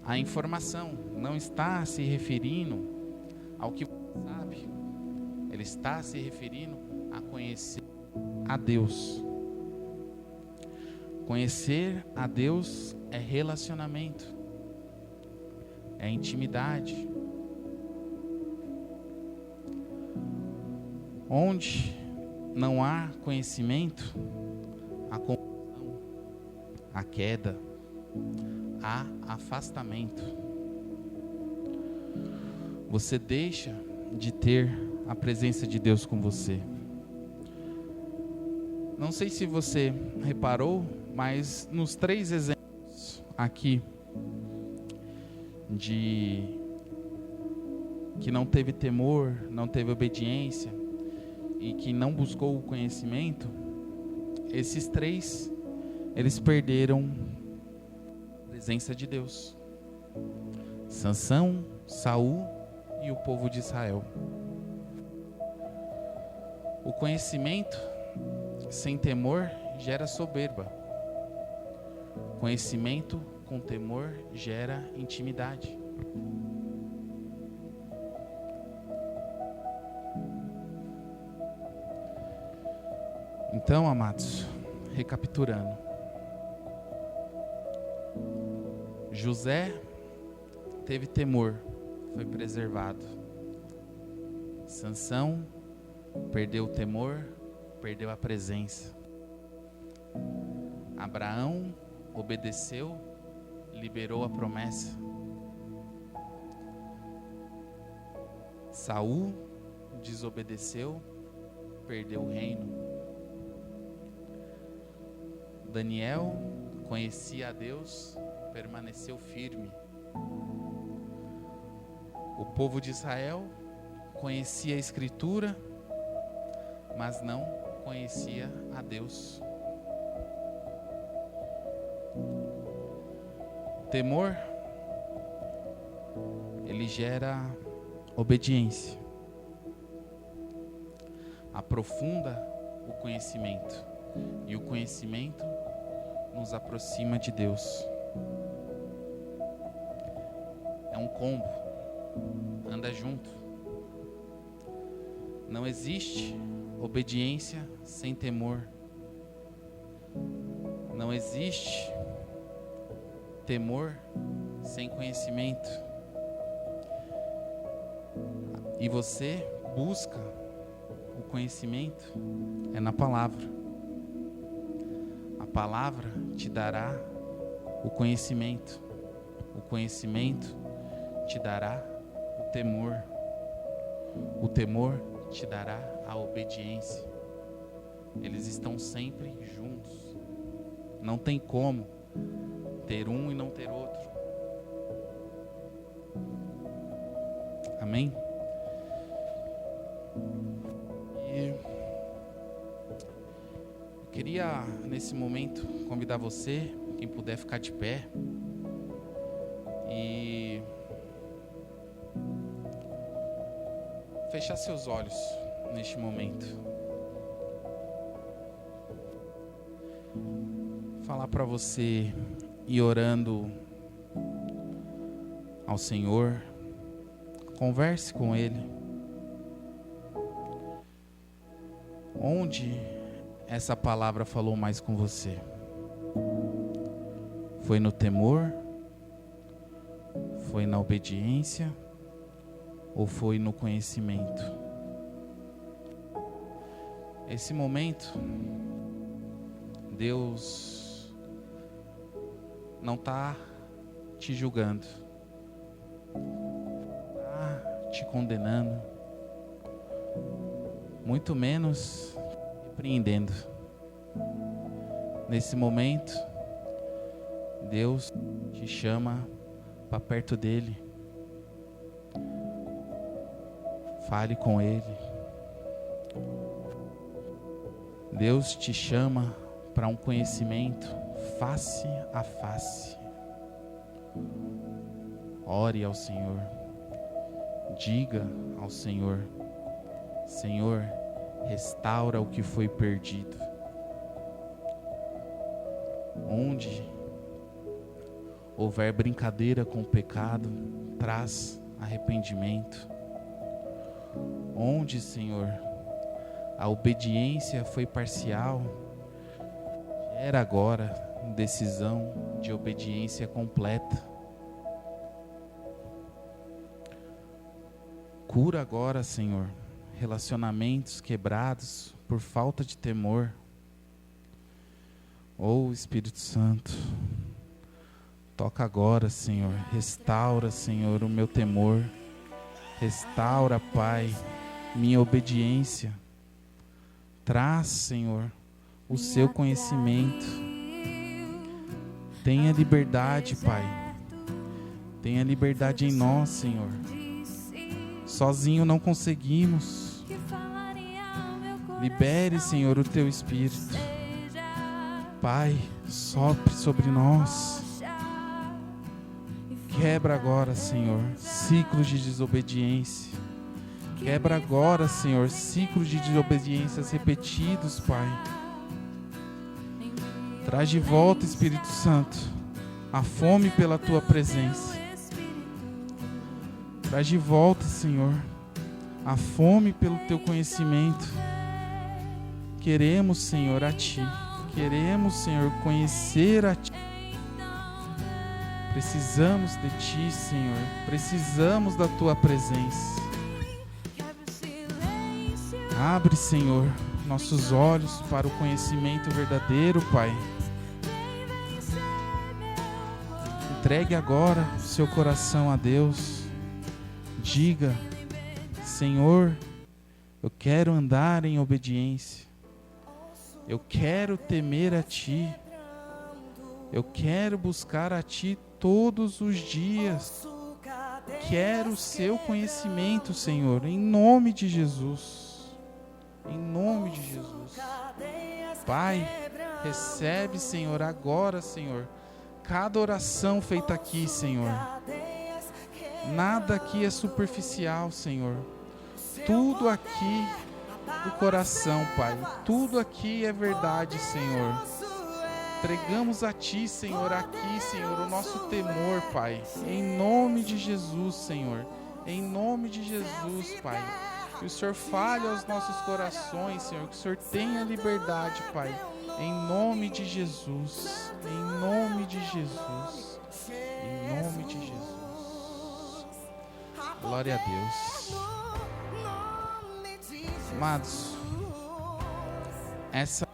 à informação, não está se referindo ao que você sabe. Ele está se referindo a conhecer a Deus. Conhecer a Deus é relacionamento, é intimidade. Onde não há conhecimento, há confusão, há queda, há afastamento. Você deixa de ter a presença de Deus com você. Não sei se você reparou, mas nos 3 exemplos aqui de que não teve temor, não teve obediência e que não buscou o conhecimento, esses 3, eles perderam a presença de Deus. Sansão, Saul e o povo de Israel. O conhecimento sem temor gera soberba. Conhecimento com temor gera intimidade. Então, amados, recapitulando. José teve temor, foi preservado. Sansão perdeu o temor, perdeu a presença. Abraão obedeceu, liberou a promessa. Saul desobedeceu, perdeu o reino. Daniel conhecia a Deus, permaneceu firme. O povo de Israel conhecia a Escritura, mas não conhecia a Deus. Temor, ele gera obediência, aprofunda o conhecimento, e o conhecimento nos aproxima de Deus. É um combo, anda junto. Não existe obediência sem temor. Não existe temor sem conhecimento. E você busca o conhecimento é na palavra. A palavra te dará o conhecimento. O conhecimento te dará o temor. O temor te dará a obediência. eles estão sempre juntos. Não tem como ter um e não ter outro. Amém? E eu queria, nesse momento, convidar você, quem puder ficar de pé, e fechar seus olhos neste momento. Falar para você ir orando ao Senhor. Converse com Ele. Onde essa palavra falou mais com você? Foi no temor? Foi na obediência? Ou foi no conhecimento? Esse momento, Deus não está te julgando, está te condenando, muito menos repreendendo. Nesse momento, Deus te chama para perto dele. Fale com Ele. Deus te chama para um conhecimento face a face. Ore ao Senhor. Diga ao Senhor: Senhor, restaura o que foi perdido. Onde houver brincadeira com o pecado, traz arrependimento. Onde, Senhor, a obediência foi parcial, gera agora decisão de obediência completa. Cura agora, Senhor, relacionamentos quebrados por falta de temor. Oh, Espírito Santo, toca agora, Senhor. Restaura, Senhor, o meu temor. Restaura, Pai, minha obediência. Traz, Senhor, o seu conhecimento. Tenha liberdade, Pai. Tenha liberdade em nós, Senhor. Sozinho não conseguimos. Libere, Senhor, o teu Espírito. Pai, sopre sobre nós. Quebra agora, Senhor, ciclos de desobediência. Quebra agora, Senhor, ciclos de desobediências repetidos, Pai. Traz de volta, Espírito Santo, a fome pela Tua presença. Traz de volta, Senhor, a fome pelo Teu conhecimento. Queremos, Senhor, a Ti. Queremos, Senhor, conhecer a Ti. Precisamos de Ti, Senhor. Precisamos da Tua presença. Abre, Senhor, nossos olhos para o conhecimento verdadeiro, Pai. Entregue agora o seu coração a Deus. Diga: Senhor, eu quero andar em obediência. Eu quero temer a Ti. Eu quero buscar a Ti todos os dias. Quero o seu conhecimento, Senhor, em nome de Jesus. Em nome de Jesus. Pai, recebe, Senhor, agora, Senhor, cada oração feita aqui, Senhor. Nada aqui é superficial, Senhor. Tudo aqui do coração, Pai. Tudo aqui é verdade, Senhor. Entregamos a Ti, Senhor, aqui, Senhor, o nosso temor, Pai. Em nome de Jesus, Senhor. Em nome de Jesus, Pai. Que o Senhor fale aos nossos corações, Senhor. Que o Senhor tenha liberdade, Pai. Em nome de Jesus. Em nome de Jesus. Em nome de Jesus. Glória a Deus. Amados, essa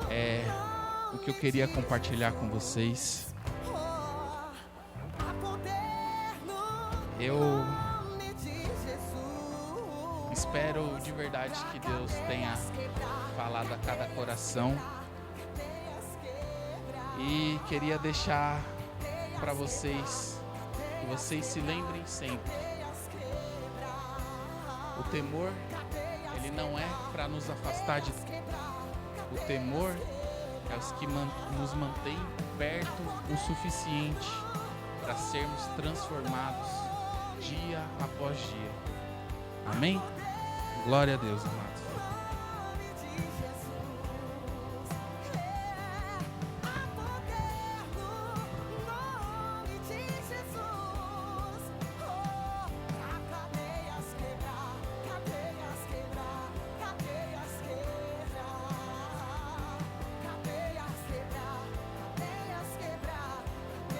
é o que eu queria compartilhar com vocês. Eu Espero de verdade que Deus tenha falado a cada coração. E queria deixar para vocês, que vocês se lembrem sempre. O temor, ele não é para nos afastar de Deus. O temor é os que nos mantém perto o suficiente para sermos transformados dia após dia. Amém? Glória a Deus, amados.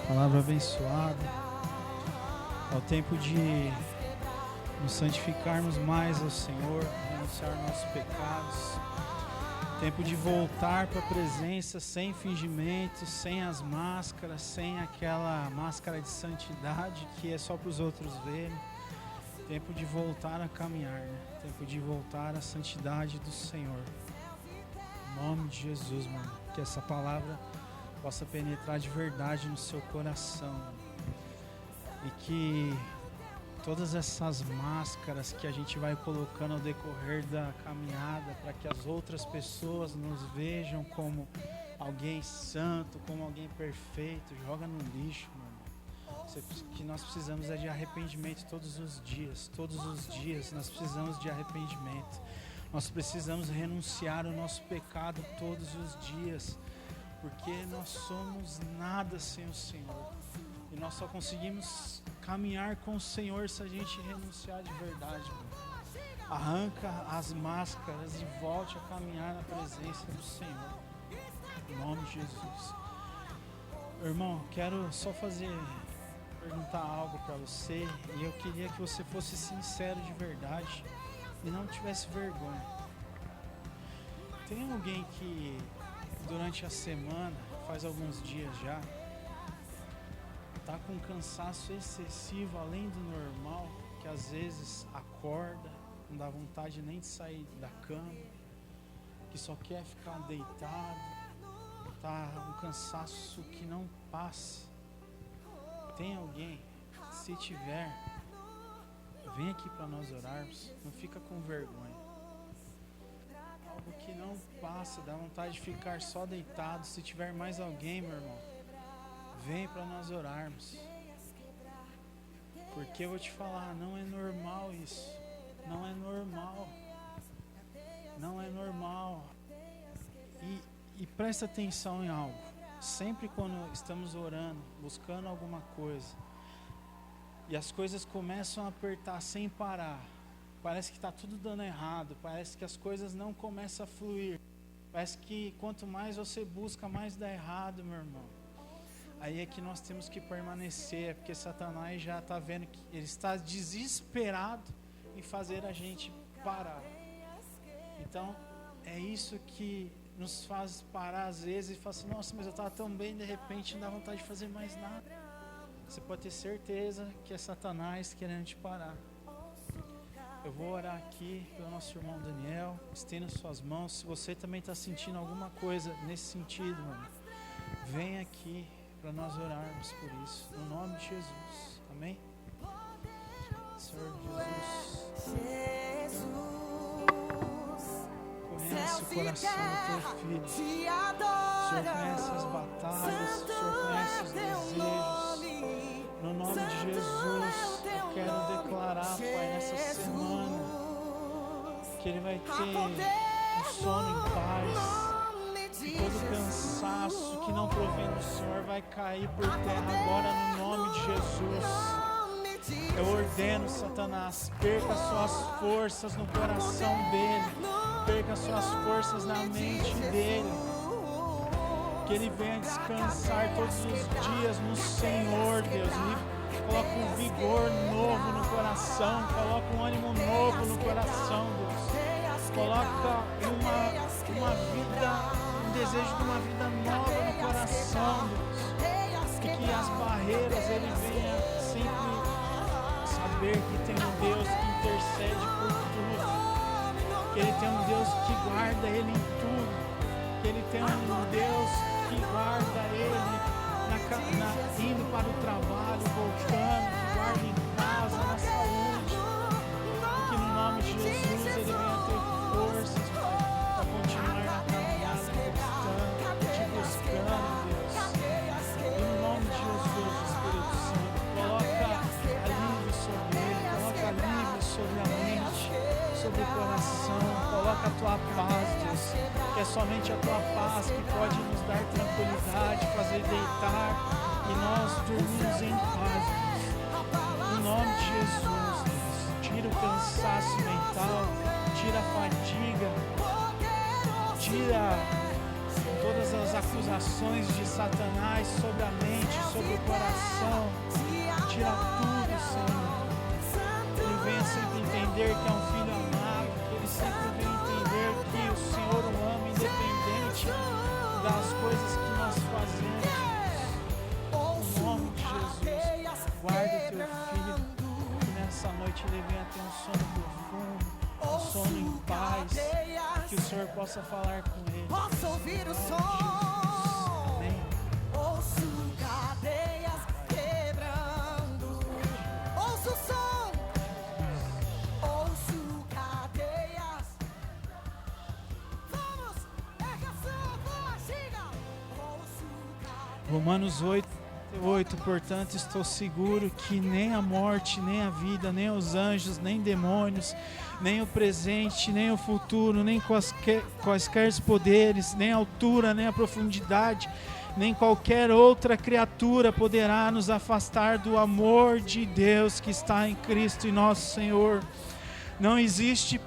Palavra abençoada. É o tempo de nos santificarmos mais ao Senhor, renunciar nossos pecados. Tempo de voltar para a presença sem fingimento, sem as máscaras, sem aquela máscara de santidade que é só para os outros verem. Tempo de voltar a caminhar, né? Tempo de voltar à santidade do Senhor. Em nome de Jesus, mano. Que essa palavra possa penetrar de verdade no seu coração. E que todas essas máscaras que a gente vai colocando ao decorrer da caminhada, para que as outras pessoas nos vejam como alguém santo, como alguém perfeito, joga no lixo, mano. O que nós precisamos é de arrependimento todos os dias. Todos os dias nós precisamos de arrependimento. Nós precisamos renunciar ao nosso pecado todos os dias. Porque nós somos nada sem o Senhor. E nós só conseguimos caminhar com o Senhor se a gente renunciar de verdade, mano. Arranca as máscaras e volte a caminhar na presença do Senhor. Em nome de Jesus. Irmão, quero só perguntar algo para você. E eu queria que você fosse sincero de verdade e não tivesse vergonha. Tem alguém que durante a semana, faz alguns dias já, tá com cansaço excessivo além do normal, que às vezes acorda, não dá vontade nem de sair da cama, que só quer ficar deitado, tá um cansaço que não passa. Tem alguém? Se tiver, vem aqui para nós orarmos, não fica com vergonha. Algo que não passa, dá vontade de ficar só deitado. Se tiver mais alguém, meu irmão, vem para nós orarmos. Porque eu vou te falar, não é normal isso. Não é normal. Não é normal. E presta atenção em algo. Sempre quando estamos orando, buscando alguma coisa, e as coisas começam a apertar sem parar, parece que está tudo dando errado, parece que as coisas não começam a fluir, parece que quanto mais você busca, mais dá errado, meu irmão. Aí é que nós temos que permanecer, porque Satanás já está vendo que ele está desesperado em fazer a gente parar. Então, é isso que nos faz parar às vezes e falar assim, nossa, mas eu estava tão bem, de repente não dá vontade de fazer mais nada. Você pode ter certeza que é Satanás querendo te parar. Eu vou orar aqui pelo nosso irmão Daniel. Estenda suas mãos. Se você também está sentindo alguma coisa nesse sentido, mano, vem aqui para nós orarmos por isso. No nome de Jesus. Amém? Senhor Jesus, conhece o coração do teu filho. O Senhor conhece as batalhas. O Senhor conhece os desejos. No nome de Jesus, eu quero declarar, Pai, nessa semana, que ele vai ter um sono em paz, e todo cansaço que não provém do Senhor vai cair por terra agora, no nome de Jesus. Eu ordeno, Satanás, perca suas forças no coração dele, perca suas forças na mente dele. Que ele venha descansar todos os dias no Senhor, Deus. Coloca um vigor novo no coração, coloca um ânimo novo no coração, Deus. Coloca uma vida, um desejo de uma vida nova no coração, Deus. E que as barreiras ele venha sempre saber que tem um Deus que intercede por tudo. que Ele tem um Deus que guarda ele em tudo, que Ele tem um Deus que guarda ele indo para o trabalho, voltando, que guarda em casa, na saúde, e que no nome de Jesus Ele venha ter forças para continuar na caminhada, te buscando, Deus. E no nome de Jesus, Espírito Santo, coloca alívio sobre ele, coloca alívio sobre a mente, sobre o coração, coloca a tua paz, Deus, que é somente a tua paz que pode nos dar tranquilidade, fazer deitar e nós dormimos em paz, Deus. No nome de Jesus, Deus, tira o cansaço mental, tira a fadiga, tira todas as acusações de Satanás sobre a mente, sobre o coração, tira tudo, Senhor. Ele venha sempre entender que é um filho amado, que ele sempre venha entender que o Senhor o ama independente das coisas que nós fazemos. No nome de Jesus, guarda teu filho, que nessa noite ele venha ter um sono profundo, um sono em paz, que o Senhor possa falar com ele. Posso ouvir o som, Amém. ouço cadeias quebrando, ouço o som, ouço cadeias. Vamos, erga a sua voz, diga. Ouço cadeias. Romanos 8, portanto estou seguro que nem a morte, nem a vida, nem os anjos, nem demônios, nem o presente, nem o futuro, nem quaisquer poderes, nem a altura, nem a profundidade, nem qualquer outra criatura poderá nos afastar do amor de Deus que está em Cristo e nosso Senhor. Não existe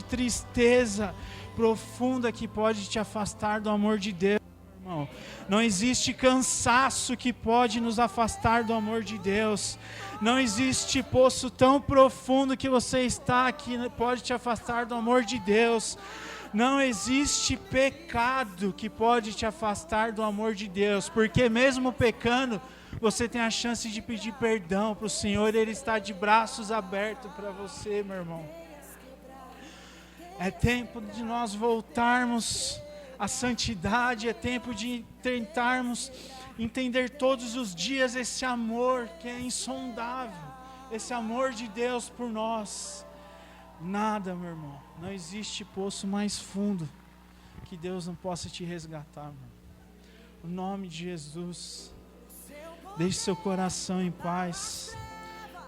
tristeza profunda que pode te afastar do amor de Deus. Irmão, não existe cansaço que pode nos afastar do amor de Deus. Não existe poço tão profundo que você está que pode te afastar do amor de Deus. Não existe pecado que pode te afastar do amor de Deus, porque mesmo pecando, você tem a chance de pedir perdão para o Senhor. Ele está de braços abertos para você, meu irmão. É tempo de nós voltarmos a santidade, é tempo de tentarmos entender todos os dias esse amor que é insondável, esse amor de Deus por nós. Nada, meu irmão, não existe poço mais fundo que Deus não possa te resgatar, meu. No nome de Jesus, deixe seu coração em paz,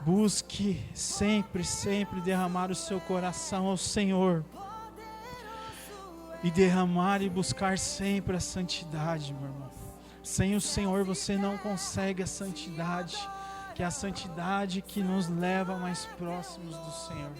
busque sempre, sempre derramar o seu coração ao Senhor. E derramar e buscar sempre a santidade, meu irmão. Sem o Senhor você não consegue a santidade, que é a santidade que nos leva mais próximos do Senhor.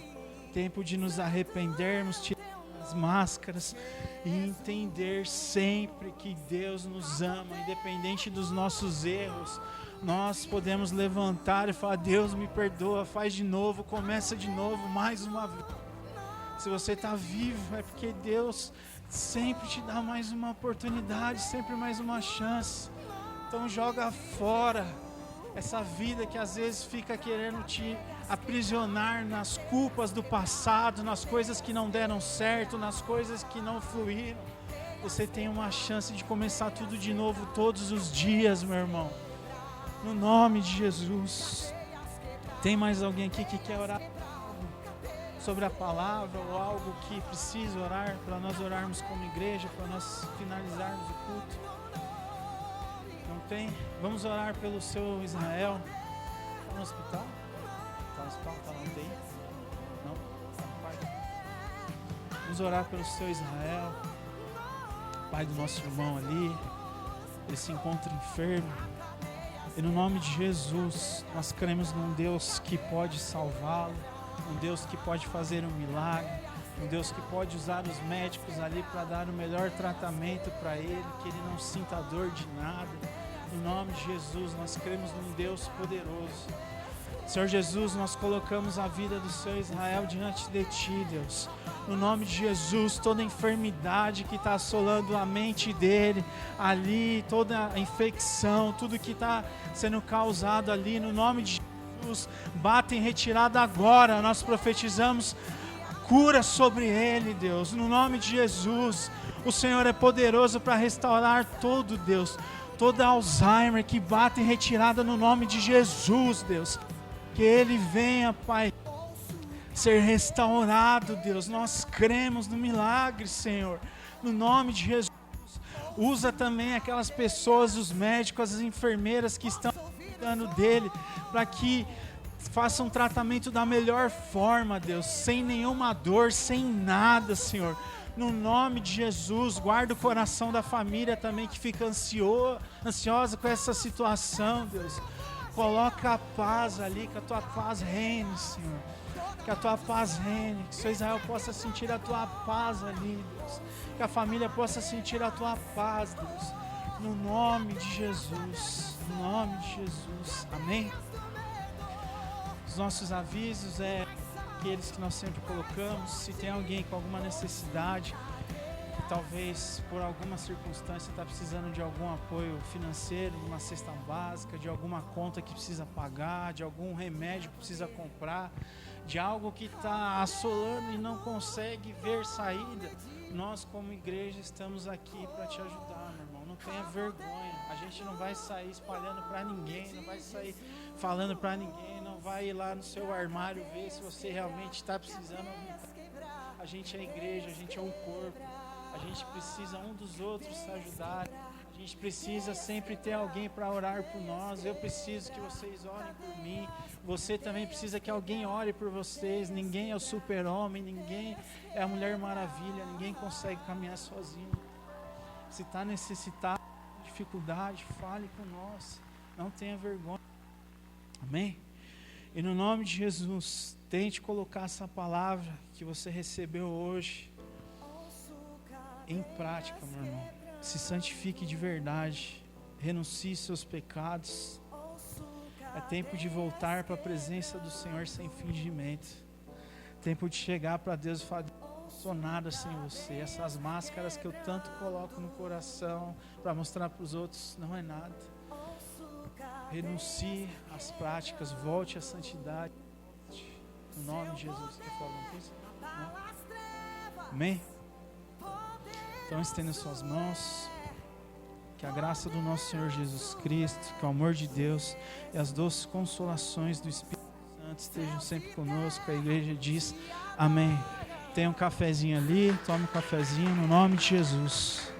Tempo de nos arrependermos, tirar as máscaras e entender sempre que Deus nos ama, independente dos nossos erros. Nós podemos levantar e falar: Deus me perdoa, faz de novo, começa de novo, mais uma vez. Se você está vivo é porque Deus sempre te dá mais uma oportunidade, sempre mais uma chance. Então joga fora essa vida que às vezes fica querendo te aprisionar nas culpas do passado, nas coisas que não deram certo, nas coisas que não fluíram. Você tem uma chance de começar tudo de novo todos os dias, meu irmão. No nome de Jesus. Tem mais alguém aqui que quer orar sobre a palavra ou algo que precisa orar, para nós orarmos como igreja, para nós finalizarmos o culto? Não tem? Vamos orar pelo seu Israel. Está no hospital? Está no hospital? Está na UTI? Não? Está no pai? Vamos orar pelo seu Israel, pai do nosso irmão ali. Ele se encontra enfermo. E no nome de Jesus, nós cremos num Deus que pode salvá-lo, um Deus que pode fazer um milagre, um Deus que pode usar os médicos ali para dar o melhor tratamento para ele, que ele não sinta dor de nada. No nome de Jesus, nós cremos num Deus poderoso. Senhor Jesus, nós colocamos a vida do seu Israel diante de Ti, Deus. No nome de Jesus, toda enfermidade que está assolando a mente dele ali, toda a infecção, tudo que está sendo causado ali, no nome de Jesus, bata em retirada agora. Nós profetizamos cura sobre ele, Deus, no nome de Jesus. O Senhor é poderoso para restaurar todo, Deus, toda Alzheimer que bate em retirada no nome de Jesus, Deus. Que ele venha, Pai, ser restaurado, Deus. Nós cremos no milagre, Senhor, no nome de Jesus. Usa também aquelas pessoas, os médicos, as enfermeiras que estão cuidando dele, para que façam um tratamento da melhor forma, Deus, sem nenhuma dor, sem nada, Senhor. No nome de Jesus, guarda o coração da família também que fica ansiosa com essa situação, Deus. Coloca a paz ali, que a tua paz reine, Senhor. Que a tua paz reine, que o seu Israel possa sentir a tua paz ali, Deus. Que a família possa sentir a tua paz, Deus. No nome de Jesus, no nome de Jesus, amém? Os nossos avisos aqueles que nós sempre colocamos. Se tem alguém com alguma necessidade, que talvez por alguma circunstância está precisando de algum apoio financeiro, de uma cesta básica, de alguma conta que precisa pagar, de algum remédio que precisa comprar, de algo que está assolando e não consegue ver saída, nós como igreja estamos aqui para te ajudar, meu irmão. Não tenha vergonha, a gente não vai sair espalhando para ninguém, não vai sair falando para ninguém, não vai ir lá no seu armário ver se você realmente está precisando. A gente é igreja, a gente é um corpo, a gente precisa um dos outros se ajudar. A gente precisa sempre ter alguém para orar por nós. Eu preciso que vocês orem por mim. Você também precisa que alguém ore por vocês. Ninguém é o super-homem, ninguém é a Mulher Maravilha, ninguém consegue caminhar sozinho. Se está necessitado, dificuldade, fale com nós. Não tenha vergonha. Amém? E no nome de Jesus, tente colocar essa palavra que você recebeu hoje em prática, meu irmão. Se santifique de verdade, renuncie seus pecados. É tempo de voltar para a presença do Senhor sem fingimento. Tempo de chegar para Deus e falar: não sou nada sem você. Essas máscaras que eu tanto coloco no coração para mostrar para os outros, não é nada. Renuncie às práticas, volte à santidade. No nome de Jesus. Quer falar alguma coisa? Não? Amém? Então estenda suas mãos. Que a graça do nosso Senhor Jesus Cristo, que o amor de Deus e as doces consolações do Espírito Santo estejam sempre conosco. A igreja diz amém. Tem um cafezinho ali, tome um cafezinho no nome de Jesus.